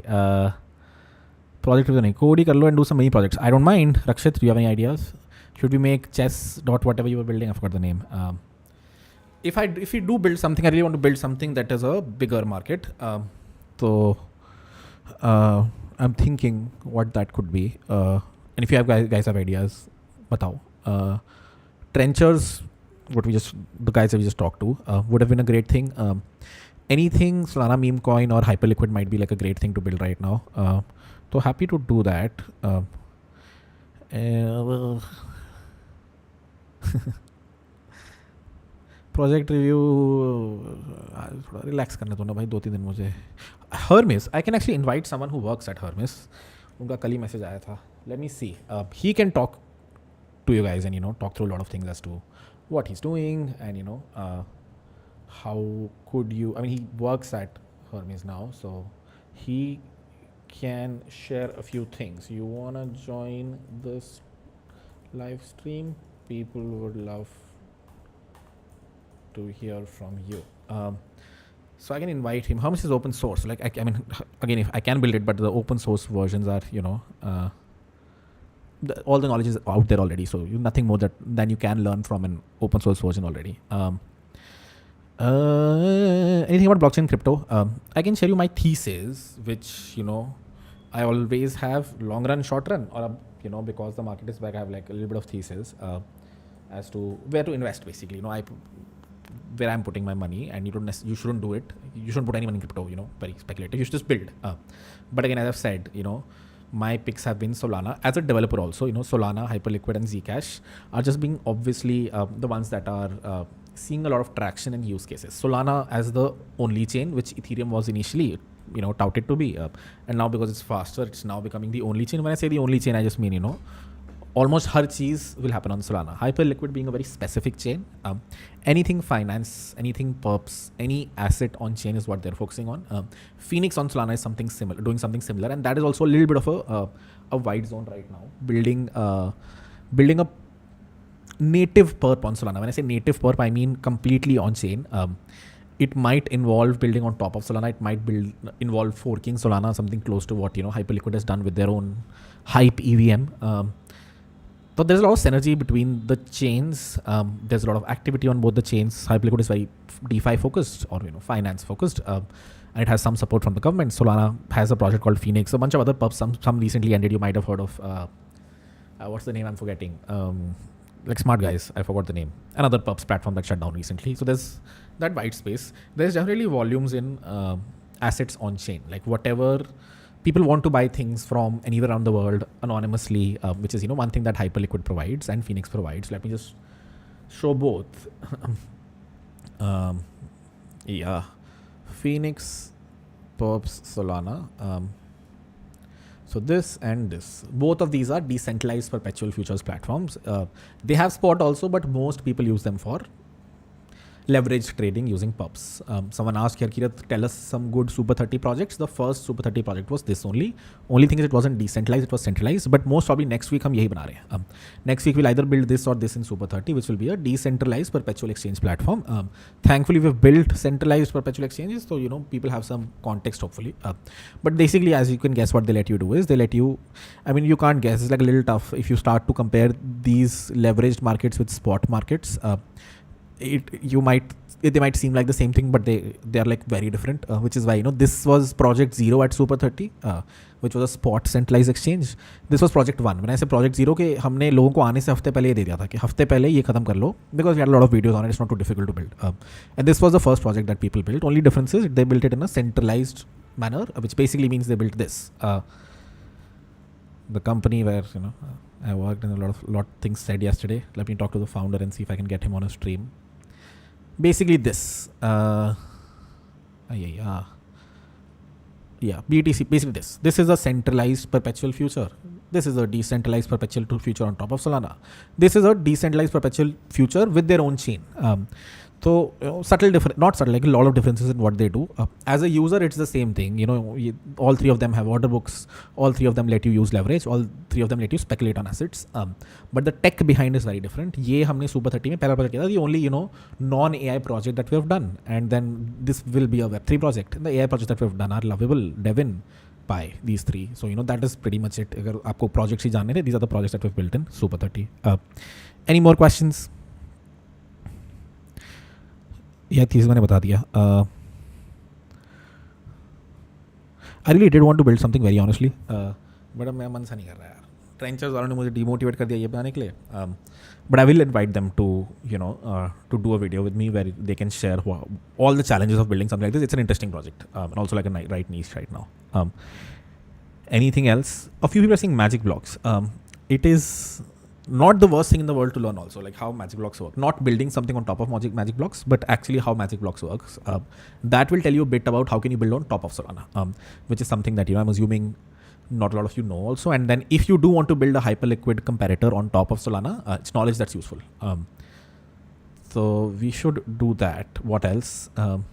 Project review नहीं, code ही कर लो and do some mini projects. I don't mind. Rakshit, do you have any ideas? Should we make chess dot whatever you were building? I forgot the name. If we do build something, I really want to build something that is a bigger market. So I'm thinking what that could be. And if you have guys have ideas, batao. Trenchers, the guys that we just talked to, would have been a great thing. Anything Solana meme coin or Hyperliquid might be like a great thing to build right now. So happy to do that. Project review थोड़ा relax करने दो ना भाई, 2-3 दिन मुझे. Hermes, I can actually invite someone who works at Hermes. उनका कल ही message आया था. Let me see. He can talk to you guys and, you know, talk through a lot of things as to what he's doing and, you know, how could you, I mean, he works at Hermes now, so he can share a few things. You want to join this live stream? People would love to hear from you. So I can invite him. How much is open source? Like, I mean, again, if I can build it, but the open source versions are, you know, all the knowledge is out there already. So nothing more than you can learn from an open source version already. Anything about blockchain crypto? I can share you my thesis, which, you know, I always have long run, short run, or, you know, because the market is back, I have like a little bit of thesis as to where to invest, basically. You know, where I'm putting my money, and you shouldn't do it. You shouldn't put any money in crypto, you know, very speculative. You should just build. But again, as I've said, you know, my picks have been Solana. As a developer also, you know, Solana, Hyperliquid and Zcash are just being obviously the ones that are seeing a lot of traction and use cases. Solana as the only chain, which Ethereum was initially, you know, touted to be. And now because it's faster, it's now becoming the only chain. When I say the only chain, I just mean, you know, almost har cheez will happen on Solana. Hyperliquid being a very specific chain. Anything finance, anything perps, any asset on chain is what they're focusing on. Phoenix on Solana is something similar, doing something similar, and that is also a little bit of a wide zone right now. Building a native perp on Solana. When I say native perp, I mean completely on chain. It might involve building on top of Solana. It might involve forking Solana, something close to what, you know, Hyperliquid has done with their own Hype EVM. So there's a lot of synergy between the chains. There's a lot of activity on both the chains. Hyperliquid is very DeFi focused, or, you know, finance focused, and it has some support from the government. Solana has a project called Phoenix. A bunch of other pubs. Some recently ended. You might have heard of. What's the name? I'm forgetting. Like Smart Guys. I forgot the name. Another pubs platform that shut down recently. So there's that white space. There's generally volumes in assets on chain. Like whatever. People want to buy things from anywhere around the world anonymously, which is, you know, one thing that Hyperliquid provides and Phoenix provides. Let me just show both. Yeah, Phoenix, perps, Solana. So this and this, both of these are decentralized perpetual futures platforms. They have spot also, but most people use them for leverage trading using pubs. Someone asked here, Kirat, tell us some good Super 30 projects. The first Super 30 project was this only. Only thing is it wasn't decentralized, it was centralized. But most probably next week हम यही बना रहे हैं. Next week we'll either build this or this in Super 30, which will be a decentralized perpetual exchange platform. Thankfully we've built centralized perpetual exchanges, so, you know, people have some context hopefully. But basically, as you can guess, what they let you do is they let you, I mean, you can't guess. It's like a little tough if you start to compare these leveraged markets with spot markets. They might seem like the same thing, but they are like very different, which is why, you know, this was project 0 at Super 30, which was a spot centralized exchange. This was project 1. When I say project 0, के हमने लोगों को आने से हफ्ते पहले ये दे दिया था कि हफ्ते पहले ये खत्म कर लो, because we had a lot of videos on it. It's not too difficult to build. And this was the first project that people built. Only difference is they built it in a centralized manner, which basically means they built this. The company where, you know, I worked in a lot things said yesterday. Let me talk to the founder and see if I can get him on a stream. Basically this. BTC. Basically this. This is a centralized perpetual future. This is a decentralized perpetual future on top of Solana. This is a decentralized perpetual future with their own chain. So subtle difference, not subtle, like a lot of differences in what they do. As a user, it's the same thing. All three of them have order books. All three of them let you use leverage. All three of them let you speculate on assets. But the tech behind is very different. ये हमने Super 30 में पहला project किया था. The only non-AI project that we have done, and then this will be a Web3 project. The AI projects that we have done are Lovable, Devin, Pi, these three. So that is pretty much it. अगर आपको projects ही जानने थे, these are the projects that we've built in Super 30. Any more questions? यह चीज़ मैंने बता दिया. I really did want to build something very honestly, but मैं मन सा नहीं कर रहा यार. Trenchers वालों ने मुझे demotivate कर दिया ये बनाने के लिए. But I will invite them to to do a video with me where they can share all the challenges of building something like this. It's an interesting project, and also like a right niche right now. Anything else? A few people are saying magic blocks. It is not the worst thing in the world to learn also, like how magic blocks work. Not building something on top of magic blocks, but actually how magic blocks works. That will tell you a bit about how can you build on top of Solana, which is something that I'm assuming not a lot of you know also. And then if you do want to build a hyperliquid comparator on top of Solana, it's knowledge that's useful. So we should do that. What else? Good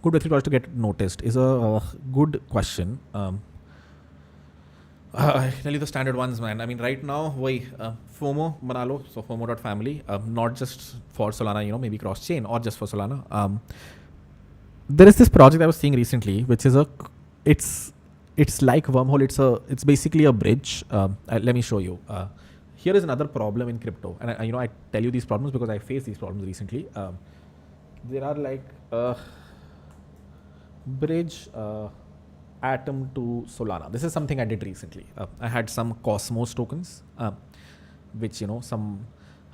Web3 project to get noticed is a good question. I tell you the standard ones, man. I mean, right now, FOMO, banalo, so FOMO.family, not just for Solana, maybe cross-chain or just for Solana. There is this project I was seeing recently, which is it's like Wormhole. It's basically a bridge. Let me show you. Here is another problem in crypto, and I tell you these problems because I faced these problems recently. There are like bridge. Atom to Solana. This is something I did recently. I had some Cosmos tokens, which some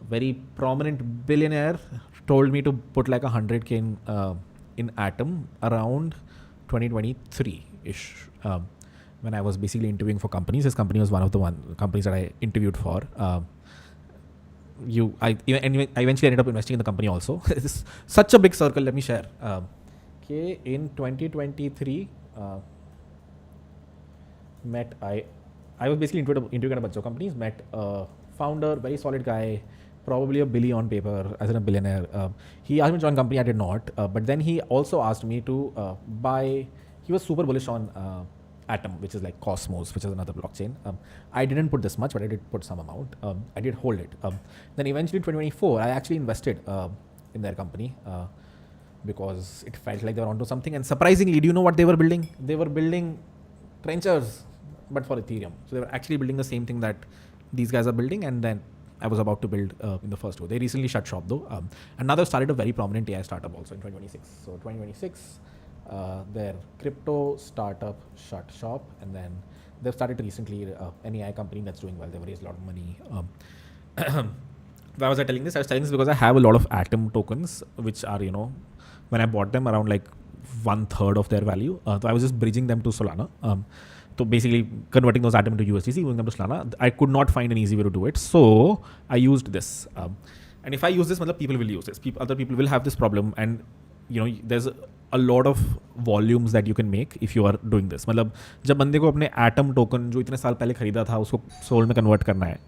very prominent billionaire told me to put like 100K in Atom around 2023-ish. When I was basically interviewing for companies. This company was one of the companies that I interviewed for. I eventually ended up investing in the company also. It's such a big circle. Let me share. In 2023. I was basically interviewing a bunch of companies, met a founder, very solid guy, probably a billion on paper, as in a billionaire. He asked me to join company, I did not. But then he also asked me to buy, he was super bullish on Atom, which is like Cosmos, which is another blockchain. I didn't put this much, but I did put some amount. I did hold it. Then eventually in 2024, I actually invested in their company because it felt like they were onto something. And surprisingly, do you know what they were building? They were building Trenchers, but for Ethereum. So they were actually building the same thing that these guys are building, and then I was about to build in the first two. They recently shut shop though. And now they've started a very prominent AI startup also in 2026. So 2026, their crypto startup shut shop, and then they've started recently an AI company that's doing well. They've raised a lot of money. Why was I telling this? I was telling this because I have a lot of Atom tokens, which are, when I bought them around like 1/3 of their value. So I was just bridging them to Solana. So basically converting those Atom into USDC, moving them to Solana. I could not find an easy way to do it. So I used this. And if I use this, people will use this. Other people will have this problem. And there's a lot of volumes that you can make if you are doing this. जब बंदे को अपने Atom token जो इतने साल पहले खरीदा था उसको Sol में convert करना है.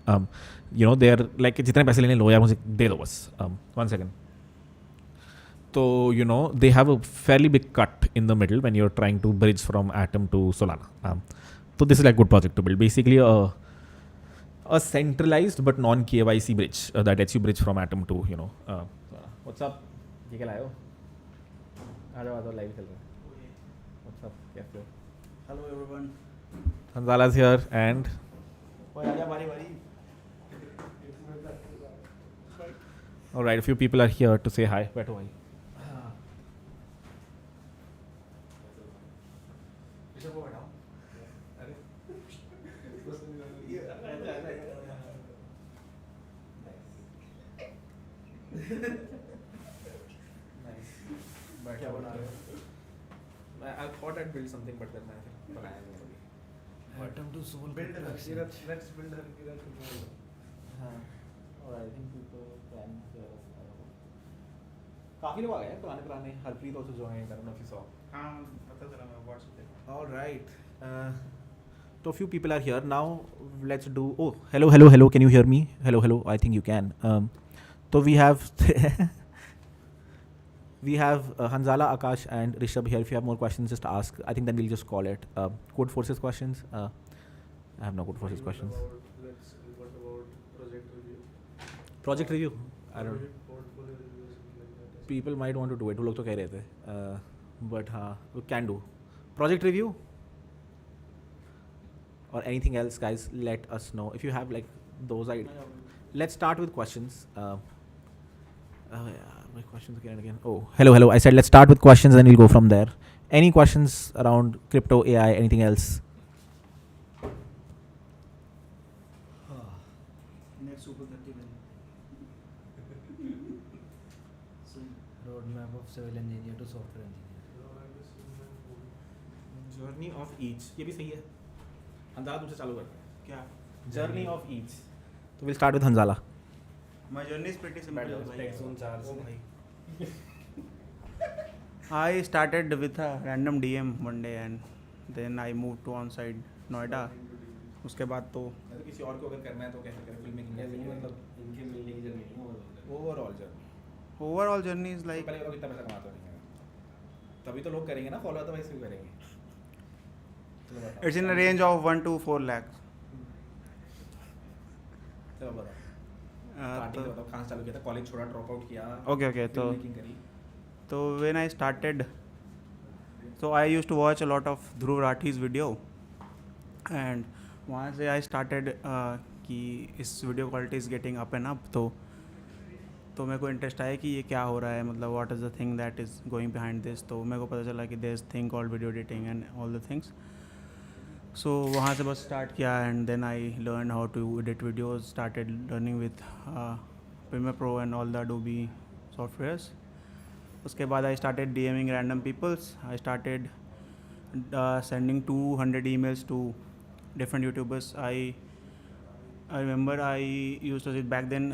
They are like जितने पैसे लेने लो यार मुझे दे दो बस. 1 second. So, they have a fairly big cut in the middle when you're trying to bridge from Atom to Solana. So this is like a good project to build. Basically a centralized but non-KYC bridge that lets you bridge from Atom to, what's up? ये क्या लाए हो? आ जाओ live चल रहा है. What's up? कैसे हो? Hello everyone. Hanzala's here and all right, a few people are here to say hi. बैठो भाई. I thought I'd build something, but then I बनाया नहीं अभी. Attempt to solve Build crypto her. exchange. Let's build her. और I think people can hear us. काफी लोग आ गए हैं पुराने Harpreet also joined. I don't know if you saw. हाँ पता चला मैं WhatsApp पे. All right. So few people are here now. Let's do. Oh, hello. Can you hear me? Hello. I think you can. So we have Hanzala, Akash, and Rishabh here. If you have more questions, just ask. I think then we'll just call it. Code Forces questions. I have no Code Forces questions. What about project review? Project review. I don't. Portfolio review something like that. People might want to do it. वो लोग तो कह रहे थे. But हाँ, we can do. Project review. Or anything else, guys, let us know if you have like those ideas. Let's start with questions. My questions again and again. Oh, hello. I said let's start with questions, and we'll go from there. Any questions around crypto, AI, anything else? Next Super 30 then. So roadmap of civil engineer to software engineer. Journey of each. ये भी सही है. Hanzala तुमसे चालू करते हैं. क्या? Journey of each. So we'll start with Hanzala. My journey is pretty simple. भाई. I started with a random DM one day and then I moved to on-site Noida. उसके बाद तो मतलब किसी और को अगर करना है तो कैसे करें फिल्म मेकिंग कैसे मतलब इनके मिलने की journey overall journey overall journey is like पहले लोग कितना पैसा कमाते होंगे तभी तो लोग करेंगे ना फॉलो अदरवाइज क्यों करेंगे it's in a range of 1 to 4 lakhs. चलो बताओ स्टार्टिंग बताओ कहाँ से चालू किया था कॉलेज छोड़ा ड्रॉप आउट किया Okay, फिल्म मेकिंग करी So when I started, so I used to watch a lot of Dhruv Rathi's video and वहाँ से I started कि इस video quality is getting up and up तो मेरे को इंटरेस्ट आया कि ये क्या हो रहा है मतलब what is the thing that is going behind this तो मेरे को पता चला कि there is thing called video editing and all the things so वहाँ से बस स्टार्ट किया and then I learn how to edit videos started learning with Premiere Pro and all the Adobe softwares उसके बाद I started DMing random peoples I started sending 200 emails to different YouTubers. I remember I used to sit back then.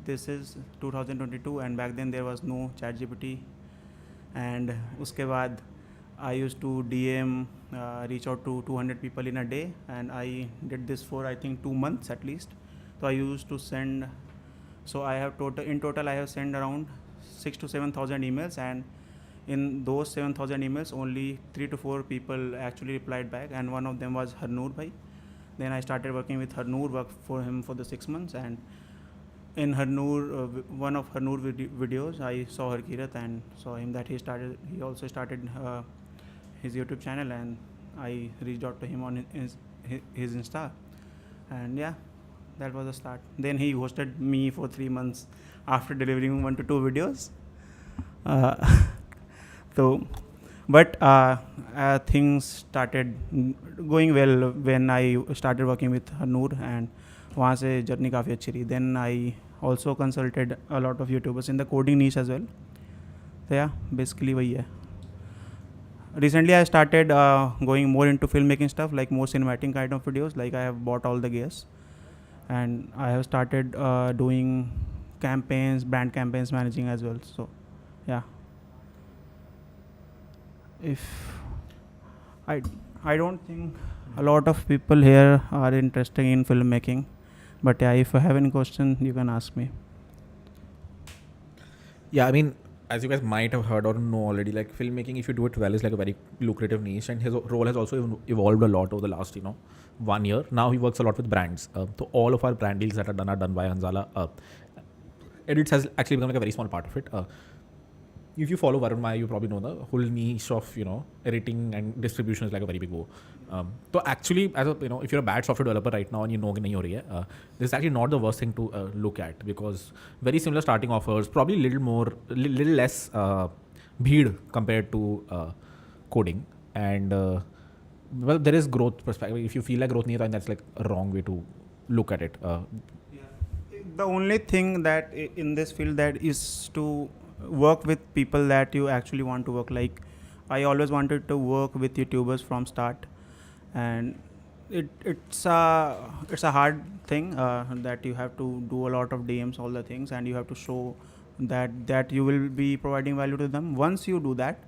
This is 2022, and back then there was no ChatGPT. And उसके बाद I used to DM, reach out to 200 people in a day, and I did this for I think 2 months at least. So I used to send. So I have in total I have sent around 6,000 to 7,000 emails, and in those 7,000 emails, only 3 to 4 people actually replied back, and one of them was Harnoor bhai. Then I started working with Harnoor, worked for him for the 6 months, and in Harnoor, one of Harnoor videos, I saw Harkirat and saw him that he also started his YouTube channel, and I reached out to him on his Insta, and yeah, that was the start. Then he hosted me for 3 months after delivering 1 to 2 videos. But things started going well when I started working with Harnoor, and वहाँ से journey काफ़ी अच्छी रही. Then I also consulted a lot of YouTubers in the coding niche as well. So yeah, basically वही है. Recently I started going more into filmmaking stuff, like more cinematic kind of videos. Like I have bought all the gears, and I have started doing campaigns, brand campaigns, managing as well. So yeah. If I don't think a lot of people here are interested in filmmaking, but yeah, if you have any question, you can ask me. Yeah, I mean, as you guys might have heard or know already, like filmmaking, if you do it well, is like a very lucrative niche, and his role has also evolved a lot over the last 1 year. Now he works a lot with brands. So all of our brand deals that are done by Hanzala. Edits has actually become like a very small part of it. If you follow Varun Maya, you probably know the whole niche of editing and distribution is like a very big go. So actually, as a if you're a bad software developer right now and you know कि नहीं हो रही है, this is actually not the worst thing to look at, because very similar starting offers, probably little less bheed compared to coding, and well, there is growth perspective. If you feel like growth नहीं है, then that's like a wrong way to look at it. The only thing that in this field that is to work with people that you actually want to work. Like I always wanted to work with YouTubers from start, and it's a hard thing that you have to do a lot of DMs, all the things, and you have to show that you will be providing value to them. Once you do that,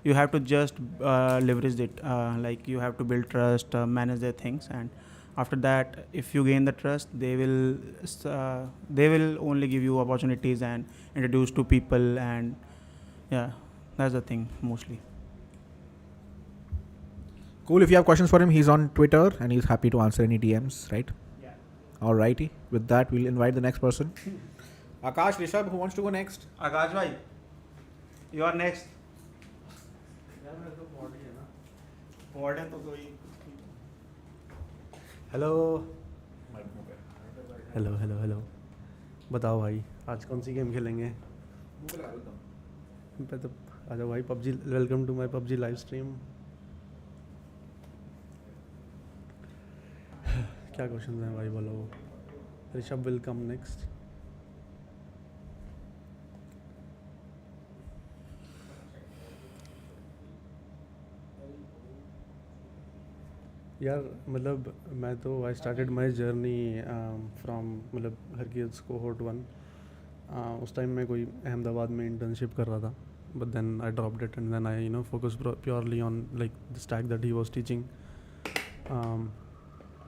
you have to just leverage it. Like you have to build trust, manage their things, and after that, if you gain the trust, they will only give you opportunities and introduce to people, and yeah, that's the thing mostly. Cool. If you have questions for him, he's on Twitter and he's happy to answer any DMs, right? Yeah. Alrighty. With that, we'll invite the next person. Akash, Rishabh, who wants to go next? Akash bhai, you are next. Hello hello hello hello बताओ भाई आज कौन सी game खेलेंगे तो आ जाओ भाई PUBG welcome to my PUBG live stream क्या क्वेश्चन हैं भाई बोलो ऋषभ विल कम नेक्स्ट यार मतलब मैं तो I started my journey from मतलब हरकीज कोहोर्ट 1 उस टाइम मैं कोई अहमदाबाद में इंटर्नशिप कर रहा था but then I dropped it and then I focus purely on like the stack that he was teaching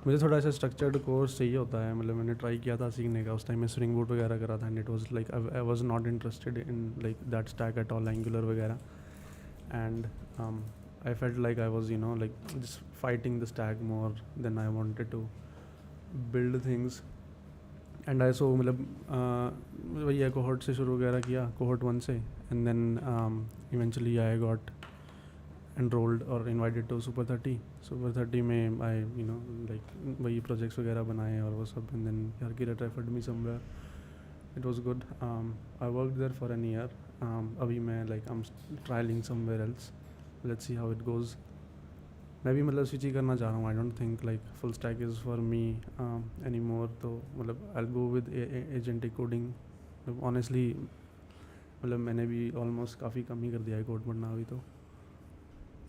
मुझे थोड़ा ऐसा स्ट्रक्चर्ड कोर्स चाहिए होता है मतलब मैंने ट्राई किया था सीखने का उस टाइम में स्प्रिंग बूट वगैरह करा था and it was like I was not interested in like that stack at all angular वगैरह and I felt like I was like just fighting the stack more than I wanted to build things and I saw मतलब वही cohort से शुरू वगैरह किया cohort 1 से and then eventually I got enrolled or invited to Super 30 में I like वही projects वगैरह बनाए और वो सब and then Harkirat referred me somewhere it was good I worked there for an year अभी मैं like I'm trialing somewhere else let's see how it goes मैं भी मतलब स्विच ही करना चाह रहा हूँ I don't think like full stack is for me any more तो मतलब I will go with agentic coding honestly मतलब मैंने भी ऑलमोस्ट काफ़ी कम ही कर दिया है कोड पढ़ना अभी तो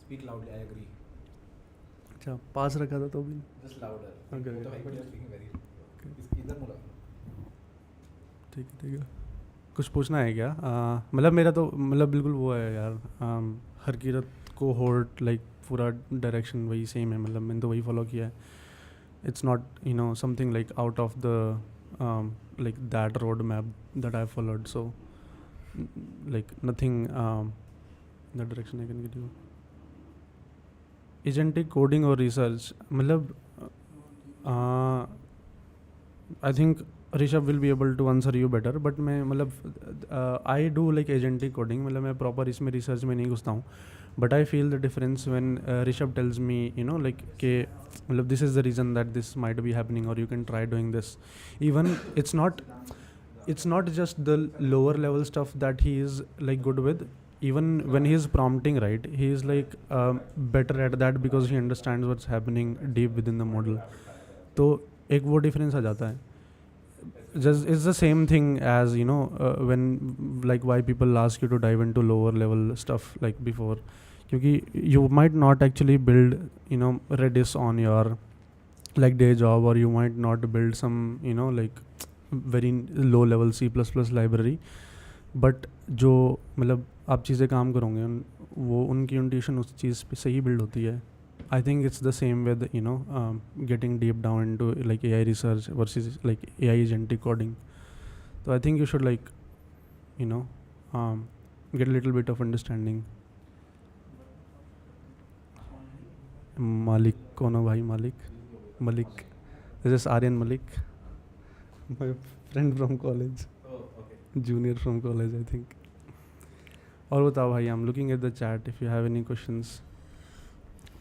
Speak loudly, I agree. अच्छा पास रखा था तो भी Just louder. Okay, वो तो okay. है, but you're speaking very. इधर मुड़ा. ठीक है कुछ पूछना है क्या मतलब मेरा तो मतलब बिल्कुल वो है यार हरकीरत को होल्ड लाइक पूरा डायरेक्शन वही सेम है मतलब मैंने तो वही फॉलो किया है it's not something like out of the like that road map that I followed so like nothing that direction I can get you agentic coding और रिसर्च मतलब I think Rishabh will be able to answer you better but मैं मतलब I do like agentic coding मतलब मैं proper इसमें research में नहीं घुसता हूँ but I feel the difference when Rishabh tells me like के मतलब this is the reason that this might be happening और you can try doing this even it's not just the lower level stuff that he is like good with even when he is prompting right he is like better at that because he understands what's happening deep within the model तो एक वो difference आ जाता है just it's the same thing as when like why people ask you to dive into lower level stuff like before क्योंकि you might not actually build Redis on your like day job or you might not build some like very low level C++ library but जो मतलब आप चीज़ें काम करोगे वो उनकी intuition उस चीज़ पे से ही बिल्ड होती है I think it's the same with getting deep down into like AI research versus like AI agentic coding. So I think you should like get a little bit of understanding. Malik, kono bhai Malik. This is Aryan Malik, my friend from college. Oh, okay. Junior from college, I think. और बताओ भाई I'm looking at the chat if you have any questions.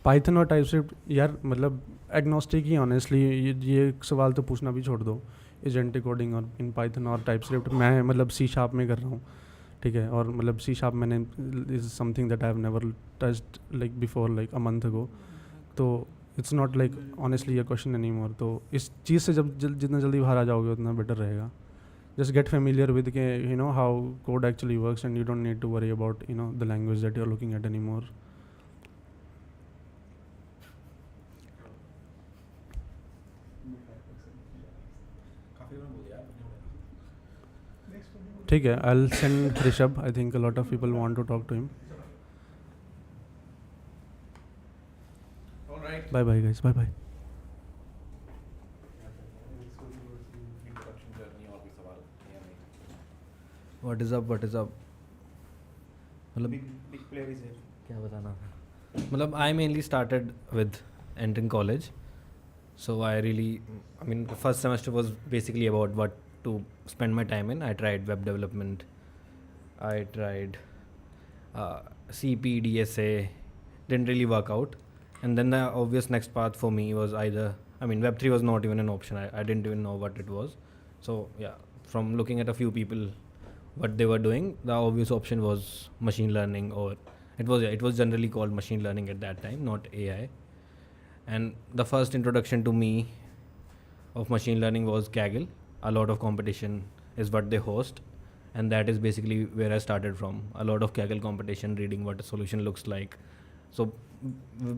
Python और TypeScript यार मतलब agnostic ही honestly ये सवाल तो पूछना भी छोड़ दो एजेंटिक कोडिंग और इन पाइथन और टाइपस्क्रिप्ट मैं मतलब सी शार्प में कर रहा हूँ ठीक है और मतलब सी शार्प मैंने is something that I have never touched like before like a month ago तो it's not like honestly a question any more तो इस चीज़ से जब जितना जल्दी बाहर आ जाओगे उतना बेटर रहेगा just get familiar with how code actually works and you don't need to worry about the language that you're looking at anymore. ठीक है, I'll send Rishabh. I think a lot of people want to talk to him. All right. Bye bye guys. Bye bye. What is up? What is up? मतलब Big player is here. क्या बताना मतलब I mainly started with entering college, so I mean the first semester was basically about what to spend my time in. I tried web development, I tried CP, DSA, didn't really work out, and then the obvious next path for me was either, I mean Web3 was not even an option. I didn't even know what it was. So yeah, from looking at a few people what they were doing, the obvious option was machine learning, or it was generally called machine learning at that time, not AI. And the first introduction to me of machine learning was Kaggle. A lot of competition is what they host, and that is basically where I started from. A lot of Kaggle competition, reading what a solution looks like. So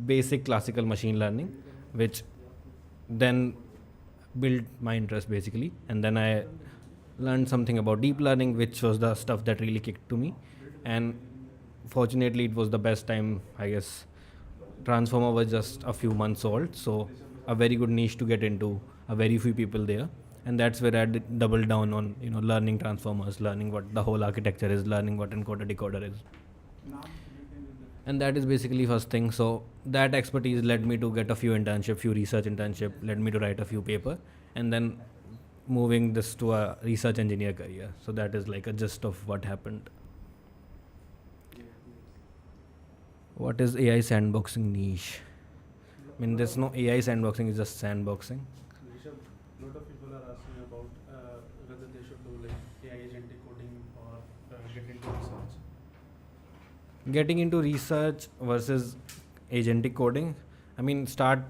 basic classical machine learning, which then built my interest basically, and then I learned something about deep learning, which was the stuff that really kicked to me. And fortunately it was the best time, I guess. Transformer was just a few months old, so a very good niche to get into, a very few people there, and that's where I doubled down on learning transformers, learning what the whole architecture is, learning what encoder decoder is, and that is basically first thing. So that expertise led me to get a few research internship, led me to write a few paper, and then moving this to a research engineer career. So that is like a gist of what happened. What is AI sandboxing niche? I mean, there's no AI sandboxing, it's just sandboxing. Rishabh, a lot of people are asking about whether they should do like AI agentic coding or get into research. Getting into research versus agentic coding. I mean, start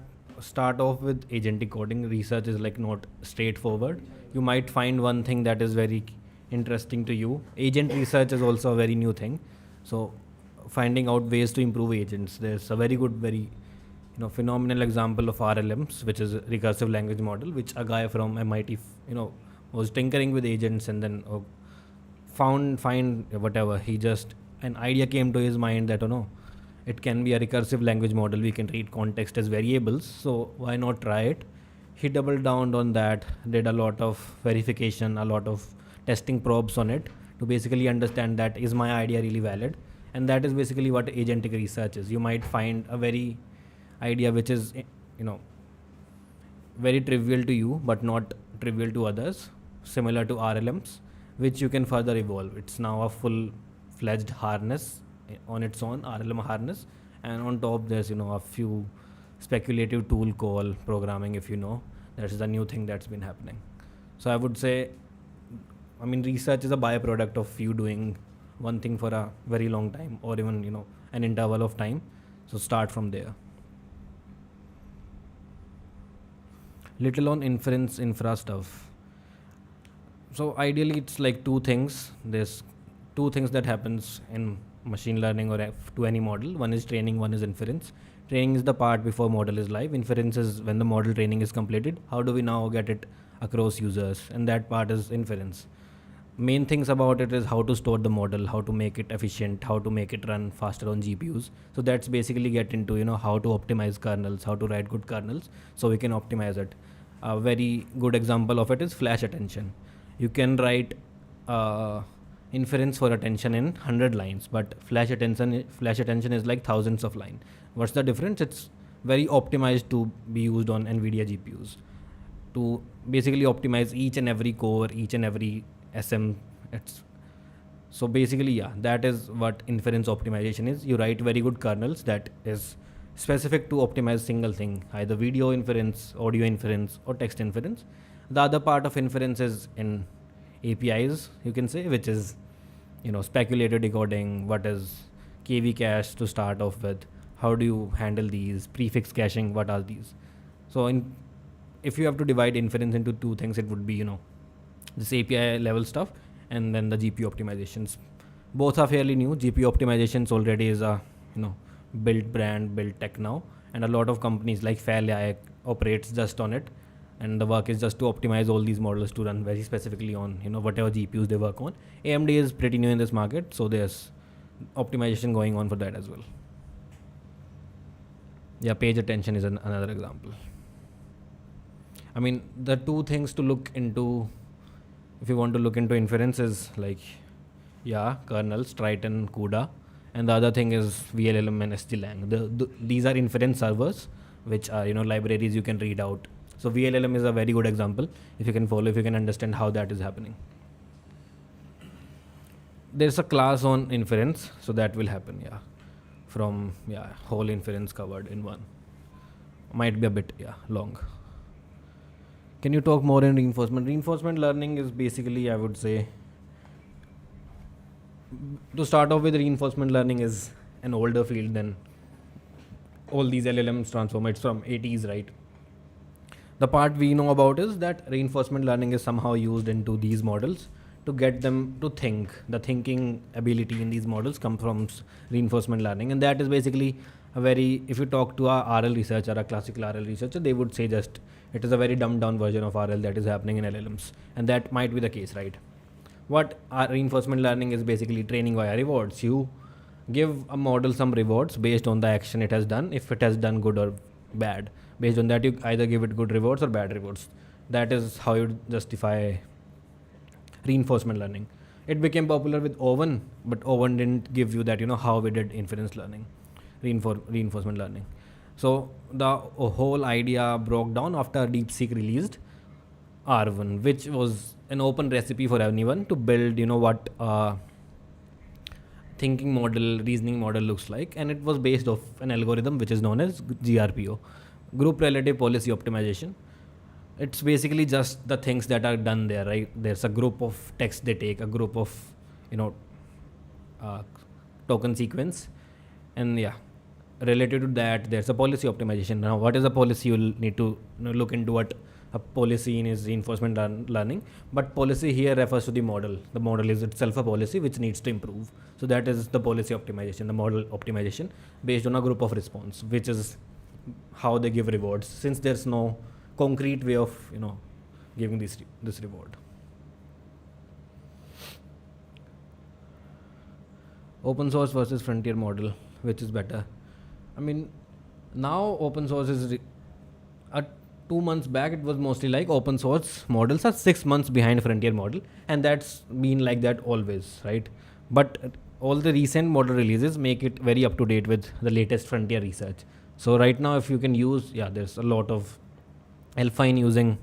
off with agentic coding. Research is like not straightforward. You might find one thing that is very interesting to you. Agent research is also a very new thing. So finding out ways to improve agents. There's a very good, very phenomenal example of RLMs, which is recursive language model, which a guy from MIT was tinkering with agents, and then find whatever. He just, an idea came to his mind that it can be a recursive language model. We can treat context as variables, so why not try it? He doubled down on that, did a lot of verification, a lot of testing probes on it to basically understand that is my idea really valid. And that is basically what agentic research is. You might find a very idea which is very trivial to you but not trivial to others, similar to RLMs, which you can further evolve. It's now a full-fledged harness on its own, RLM harness, and on top there's a few speculative tool called programming, if that's the new thing that's been happening. So I would say, I mean, research is a byproduct of you doing one thing for a very long time, or even an interval of time. So start from there. Little on inference infra stuff. So ideally it's like two things. There's two things that happens in machine learning or to any model. One is training, one is inference. Training is the part before model is live. Inference is when the model training is completed. How do we now get it across users? And that part is inference. Main things about it is how to store the model, how to make it efficient, how to make it run faster on GPUs. So that's basically get into how to optimize kernels, how to write good kernels so we can optimize it. A very good example of it is flash attention. You can write inference for attention in 100 lines, but flash attention is like thousands of lines. What's the difference? It's very optimized to be used on NVIDIA GPUs to basically optimize each and every core, each and every SM. So basically, that is what inference optimization is. You write very good kernels that is specific to optimize single thing, either video inference, audio inference, or text inference. The other part of inference is in APIs, you can say, which is speculative decoding. What is KV cache to start off with? How do you handle these? Prefix caching, what are these? So if you have to divide inference into two things, it would be this API level stuff and then the GPU optimizations. Both are fairly new. GPU optimizations already is a built brand, built tech now, and a lot of companies like Fairly operates just on it. and the work is just to optimize all these models to run very specifically on whatever GPUs they work on. AMD is pretty new in this market, so there's optimization going on for that as well. Yeah, page attention is another example. I mean, the two things to look into if you want to look into inference is kernels, Triton, CUDA, and the other thing is VLLM and SGLang. These are inference servers, which are libraries you can read out. So VLLM is a very good example. If you can understand how that is happening. There's a class on inference, so that will happen. From whole inference covered in one. Might be a bit long. Can you talk more in reinforcement? Reinforcement learning is basically, I would say, to start off with, reinforcement learning is an older field than all these LLMs transform. It's from 80s, right? The part we know about is that reinforcement learning is somehow used into these models to get them to think. The thinking ability in these models comes from reinforcement learning, and that is basically if you talk to a RL researcher, a classical RL researcher, they would say just it is a very dumbed down version of RL that is happening in LLMs, and that might be the case, right? What reinforcement learning is basically training via rewards. You give a model some rewards based on the action it has done, if it has done good or bad. Based on that, you either give it good rewards or bad rewards. That is how you justify reinforcement learning. It became popular with Owen, but Owen didn't give you that, how we did inference learning, reinforcement learning. So the whole idea broke down after DeepSeek released R1, which was an open recipe for anyone to build, what thinking model, reasoning model looks like, and it was based off an algorithm which is known as GRPO, Group Relative Policy Optimization. It's basically just the things that are done there, right? There's a group of text they take, a group of token sequence, and related to that, there's a policy optimization. Now, what is a policy? You'll need to look into what a policy is reinforcement learning, but policy here refers to the model. The model is itself a policy which needs to improve. So that is the policy optimization, the model optimization based on a group of response, which is how they give rewards, since there's no concrete way of giving this reward. Open source versus frontier model, which is better? I mean, now open source is 2 months back it was mostly like open source models are 6 months behind frontier model, and that's been like that always, right? But all the recent model releases make it very up to date with the latest frontier research. So right now, if you can use, there's a lot of alpha in using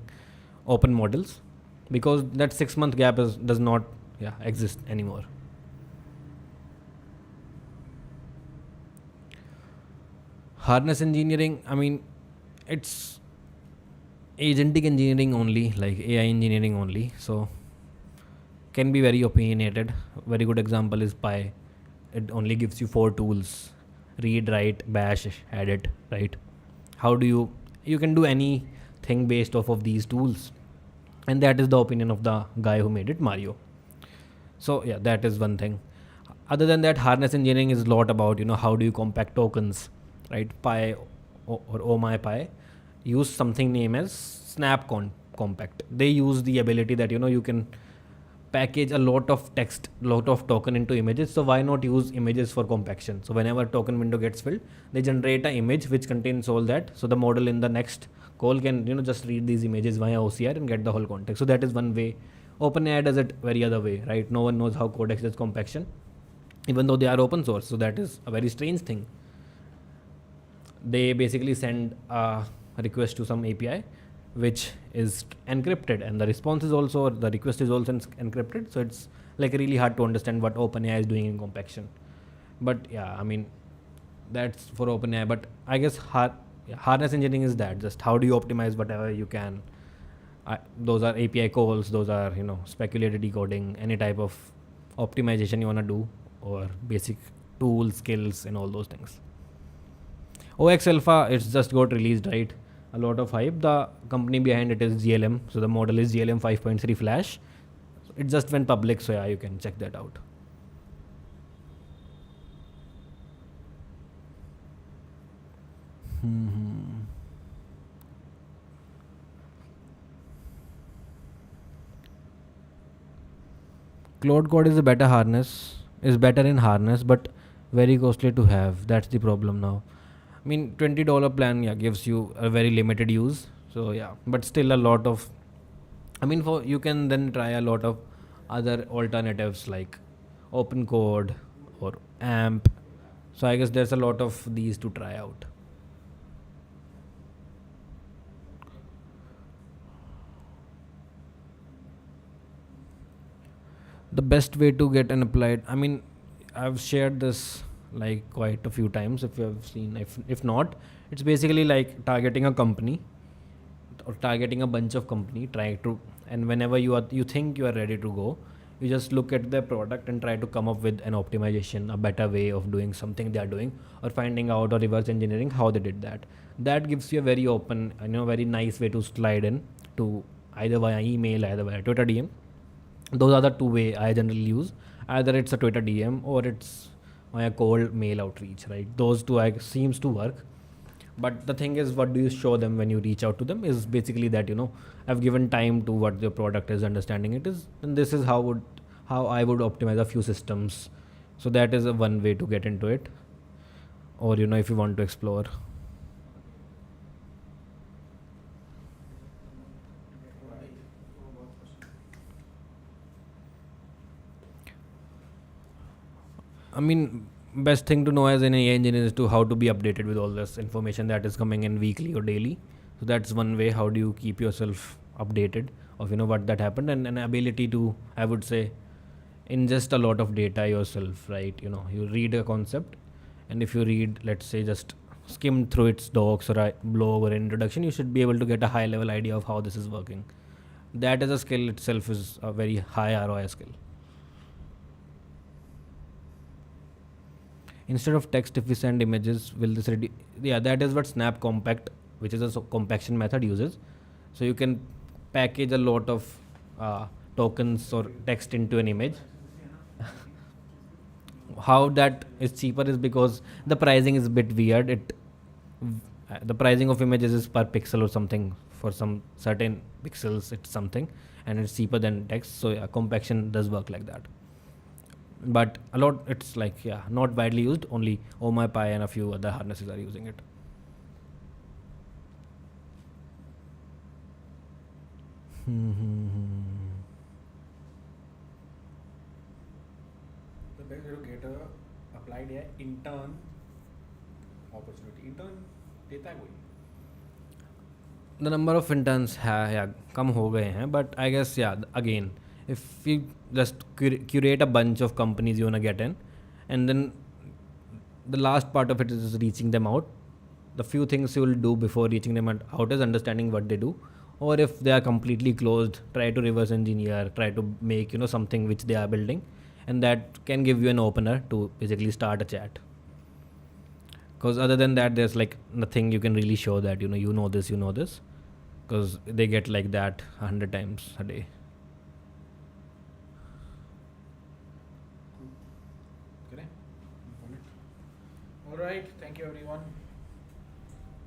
open models, because that 6 month gap does not exist anymore. Harness engineering, I mean, it's agentic engineering only, like AI engineering only, so can be very opinionated. Very good example is Pi. It only gives you 4 tools: read, write, bash, edit, right? How do you can do anything based off of these tools, and that is the opinion of the guy who made it, Mario. So that is one thing. Other than that, harness engineering is a lot about how do you compact tokens, right? Pi or OmyPi use something named as snap compact. They use the ability that you can package a lot of text, lot of token into images. So why not use images for compaction? So whenever token window gets filled, they generate an image which contains all that. So the model in the next call can just read these images via OCR and get the whole context. So that is one way. OpenAI does it very other way, right? No one knows how Codex does compaction, even though they are open source. So that is a very strange thing. They basically send a request to some API which is encrypted, and the request is also encrypted. So it's like really hard to understand what OpenAI is doing in compaction. But I mean, that's for OpenAI. But I guess harness engineering is that, just how do you optimize whatever you can. Those are API calls, those are speculated decoding, any type of optimization you want to do, or basic tools, skills, and all those things. OX Alpha, it's just got released, right? A lot of hype. The company behind it is GLM. So the model is GLM 5.3 Flash. It just went public, so you can check that out. Cloud Code is a better harness, is better in harness, but very costly to have. That's the problem now. I mean, $20 plan, yeah, gives you a very limited use. So yeah, but still a lot of, I mean, for you can then try a lot of other alternatives like Open Code or AMP. So I guess there's a lot of these to try out. The best way to get an applied, I mean, I've shared this like quite a few times if you have seen. If not, it's basically like targeting a company or targeting a bunch of company, trying to, and whenever you think you are ready to go, you just look at their product and try to come up with an optimization, a better way of doing something they are doing, or finding out or reverse engineering how they did that. That gives you a very open, very nice way to slide in to either via email, either via Twitter DM. Those are the two way I generally use. Either it's a Twitter DM or it's via cold mail outreach, right? Those two seems to work. But the thing is, what do you show them when you reach out to them is basically that, I've given time to what their product is, understanding it is, and this is how I would optimize a few systems. So that is a one way to get into it. Or, if you want to explore. I mean, best thing to know as an AI engineer is to how to be updated with all this information that is coming in weekly or daily. So that's one way. How do you keep yourself updated of what that happened, and an ability to, I would say, ingest a lot of data yourself, right? You read a concept, and if you read, let's say, just skim through its docs or a blog or an introduction, you should be able to get a high level idea of how this is working. That as a skill itself is a very high ROI skill. Instead of text, if we send images, will this reduce? Yeah, that is what Snap Compact, which is a compaction method, uses. So you can package a lot of tokens or text into an image. How that is cheaper is because the pricing is a bit weird. The pricing of images is per pixel or something. For some certain pixels, it's something, and it's cheaper than text. So yeah, compaction does work like that. But a lot, it's like, not widely used. Only OMyPy and a few other harnesses are using it. The best way to get a applied AI intern opportunity. Intern देता है कोई? The number of interns come ho gaye hain, but I guess again, if you just curate a bunch of companies you want to get in, and then the last part of it is reaching them out. The few things you will do before reaching them out is understanding what they do, or if they are completely closed, try to reverse engineer, try to make something which they are building, and that can give you an opener to basically start a chat. Because other than that, there's like nothing you can really show that you know this, because they get like that 100 times a day. All right, thank you everyone.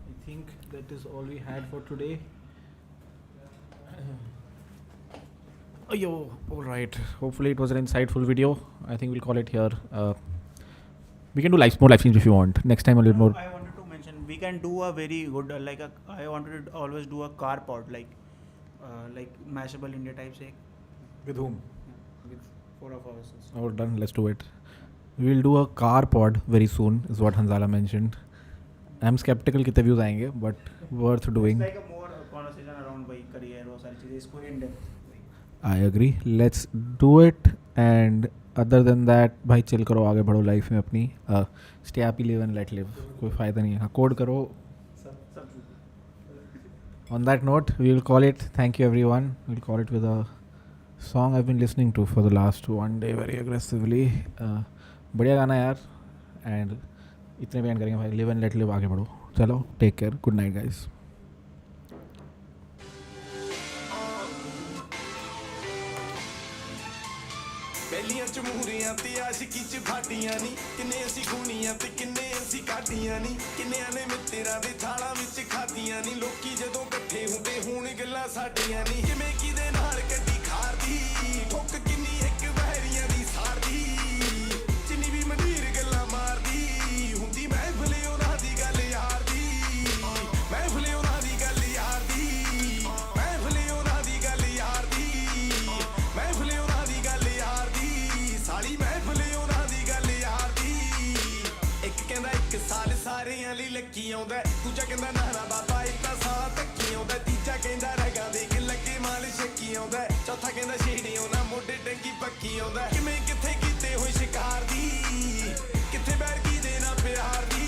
I think that is all we had for today. All right. Hopefully it was an insightful video. I think we'll call it here. We can do more live streams if you want. Next time a little more. I wanted to mention we can do a very good I wanted to always do a car pod like Mashable India type say. With whom? With 4 of us. Oh, done. Let's do it. We'll do a car pod very soon, is what Hanzala mentioned. I'm skeptical kitne views aayenge, but worth doing. It's like a more conversation around career or सारी चीजें इसको in depth. I agree. Let's do it. And other than that, भाई chill करो, आगे बढ़ो life में अपनी. Stay happy, live and let live. कोई फायदा नहीं है. हाँ, कोड करो. On that note, we will call it. Thank you everyone. We'll call it with a song I've been listening to for the last one day very aggressively. बढ़िया गाना यार. And इतने पे एंड करेंगे भाई. Live and let live, आगे बढ़ो. चलो, take care. Good night guys. ਪਹਿਲੀਆਂ ਚ ਮੂਹਰੀਆਂ ਤੇ ਆਸ਼ਕੀ ਚ ਫਾਟੀਆਂ ਨੀ ਕਿੰਨੇ ਅਸੀਂ ਖੂਨੀਆਂ ਤੇ ਕਿੰਨੇ ਅਸੀਂ ਕਾਟੀਆਂ ਨੀ ਕਿੰਨਿਆਂ ਨੇ ਮਿੱਤਰਾਂ ਦੇ ਥਾਲਾਂ ਵਿੱਚ ਖਾਦੀਆਂ ਨੀ ਲੋਕੀ ਜਦੋਂ ਇਕੱਠੇ ਹੁੰਦੇ ਹੁਣ ਗੱਲਾਂ ਸਾਡੀਆਂ ਨੀ ਕਿਵੇਂ ਕਿਦੇ ਨਾਲ ਕੱਢੀ ਖਾਰਦੀ ਠੁੱਕ ਕਿੰਨੀ ਇੱਕ ਵਹਿਰੀ ਸਾਰਿਆਂ ਲਈ ਲੱਕੀ ਆਉਂਦਾ ਦੂਜਾ ਕਹਿੰਦਾ ਨਾ ਨਾ ਬਾਬਾ ਇਹ ਤਾਂ ਸਾਲਾ ਧੱਕੀ ਆਉਂਦਾ ਤੀਜਾ ਕਹਿੰਦਾ ਰਗਾ ਦੇ ਕੇ ਲੱਗੇ ਮਾਲ ਛੱਕੀ ਆਉਂਦਾ ਚੌਥਾ ਕਹਿੰਦਾ ਛੇੜੀ ਉਹਨਾਂ ਮੋਢੇ ਟੰਗੀ ਪੱਕੀ ਆਉਂਦਾ ਕਿਵੇਂ ਕਿੱਥੇ ਕੀਤੇ ਹੋਏ ਸ਼ਿਕਾਰ ਦੀ ਕਿੱਥੇ ਬੈਠ ਕੀ ਦੇਣਾ ਪਿਆਰ ਦੀ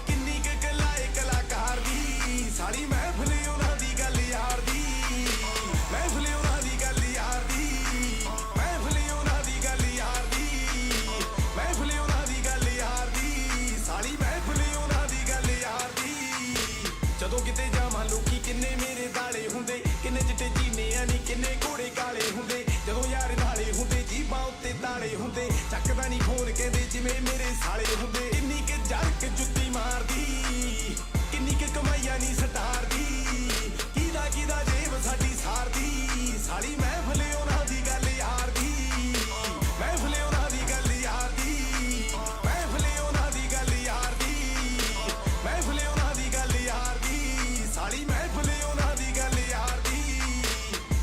ਕਿੰਨੀ ਕੁ ਕਲਾਏ ਕਲਾਕਾਰ ਦੀ ਸਾਰੀ ਮਹਿਫਿਲ ਉਹਨਾਂ ਦੀ ਗੱਲ ਯਾਰ ਦੀ ਮਹਿਫਿਲ ਉਹਨਾਂ ਦੀ ਗੱਲ ਯਾਰ ਦੀ ਮਹਿਫਿਲ ਉਹਨਾਂ ਦੀ ਗੱਲ ਯਾਰ ਦੀ ਮਹਿਫਿਲ ਉਹਨਾਂ ਦੀ ਗੱਲ ਯਾਰ ਦੀ ਸਾਰੀ ਮਹਿਫਿਲ ਉਹਨਾਂ ਦੀ ਗੱਲ ਯਾਰ ਦੀ ਜਦੋਂ ਕਿਤੇ ਜਾਵਾਂ ਲੋਕੀ ਕਿੰਨੇ ਮੇਰੇ ਦਾਲੇ ਹੁੰਦੇ ਕਿੰਨੇ ਚਿੱਟੇ ਜੀਨੇ ਨਹੀਂ ਕਿੰਨੇ ਘੋੜੇ ਕਾਲੇ ਹੁੰਦੇ ਜਦੋਂ ਯਾਰ ਨਾਲੇ ਹੁੰਦੇ ਜੀਬਾਂ ਉੱਤੇ ਤਾਲੇ ਹੁੰਦੇ ਚੱਕਦਾ ਨਹੀਂ ਫੋਨ ਕਹਿੰਦੇ ਜਿਵੇਂ ਮੇਰੇ ਸਾਲੇ ਹੁੰਦੇ ਇੰਨੀ ਕਿ ਜਰਕ ਜੁੱਤੀ ਮਾਰਦੀ ਕਿੰਨੀ ਕਿ ਕਮਾਈਆਂ ਨਹੀਂ ਸਟਾਰ ਦੀ ਕਿਹਦਾ ਕਿਹਦਾ ਜੇਬ ਸਾਡੀ ਸਾਰਦੀ ਸਾਲੀ ਮਹਿਫਿਲ ਉਹਨਾਂ ਦੀ ਗੱਲ ਯਾਰ ਦੀ ਮਹਿਫਿਲ ਉਹਨਾਂ ਦੀ ਗੱਲ ਯਾਰ ਦੀ ਮਹਿਫਿਲ ਉਹਨਾਂ ਦੀ ਗੱਲ ਯਾਰ ਦੀ ਮਹਿਫਿਲ ਉਹਨਾਂ ਦੀ ਗੱਲ ਯਾਰ ਦੀ ਸਾਲੀ ਮਹਿਫਿਲ ਉਹਨਾਂ ਦੀ ਗੱਲ ਯਾਰ ਦੀ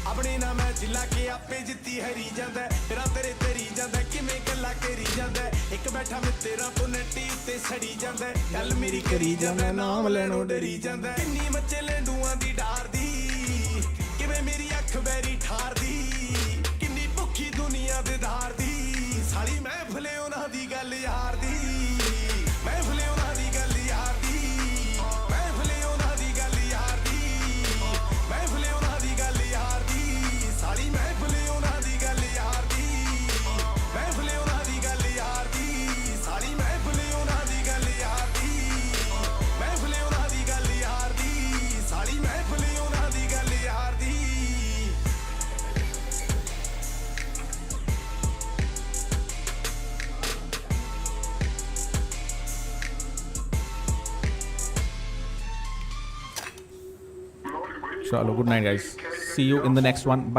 ਆਪਣੇ ਨਾਲ ਮੈਂ ਜਿਲਾ ਕੇ ਆਪੇ ਜਿੱਤੀ ਹਰੀ ਜਾਂਦਾ ਤੇਰਾ ਤੇਰੇ ਤੇਰੀ ਜਾਂਦਾ ਕਿਵੇਂ ਗੱਲਾਂ ਕਰੀ ਜਾਂਦਾ ਇੱਕ ਬੈਠਾ ਮੈਂ ਤੇਰਾ ਤੋਂ ਨੱਟੀ ਉੱਤੇ ਸੜੀ ਜਾਂਦਾ ਗੱਲ ਮੇਰੀ ਕਰੀ ਜਾਂਦਾ ਨਾਮ ਲੈਣੋਂ ਡਰੀ ਜਾਂਦਾ ਕਿੰਨੀ ਮੱਚੇ ਲੈਂਡੂਆਂ ਦੀ ਡਾਰਦੀ ਕਿਵੇਂ ਮੇਰੀ ਅੱਖ ਬੈਰੀ ਠਾਰਦੀ ਕਿੰਨੀ ਭੁੱਖੀ ਦੁਨੀਆ ਦੇ ਧਾਰ ਦੀ ਸਾਲੀ ਮਹਿਫਿਲ ਉਹਨਾਂ ਦੀ ਗੱਲ ਯਾਰ ਦੀ ਮਹਿਫਿਲ ਉਹਨਾਂ ਦੀ ਗੱਲ ਯਾਰ ਦੀ ਮਹਿਫਿਲ ਉਹਨਾਂ ਦੀ ਗੱਲ ਯਾਰ ਦੀ ਮਹਿਫਿਲ ਉਹਨਾਂ ਦੀ ਗੱਲ ਯਾਰ ਦੀ ਸਾਲੀ ਮਹਿਫਿਲ ਉਹਨਾਂ ਦੀ ਗੱਲ ਯਾਰ ਦੀ ਮਹਿਫਿਲ ਉਹਨਾਂ ਦੀ ਗੱਲ ਯਾਰ ਦੀ ਸਾਲੀ ਮਹਿਫਿਲ ਉਹਨਾਂ ਦੀ ਗੱਲ ਯਾਰ ਦੀ ਮਹਿਫਿਲ ਉਹਨਾਂ ਦੀ ਗੱਲ ਯਾਰ ਦੀ ਸਾਲੀ ਮਹਿਫਿਲ ਉਹਨਾਂ ਦੀ ਗੱਲ ਯਾਰ ਦੀ Chalo, good night guys. See you in the next one. Bye.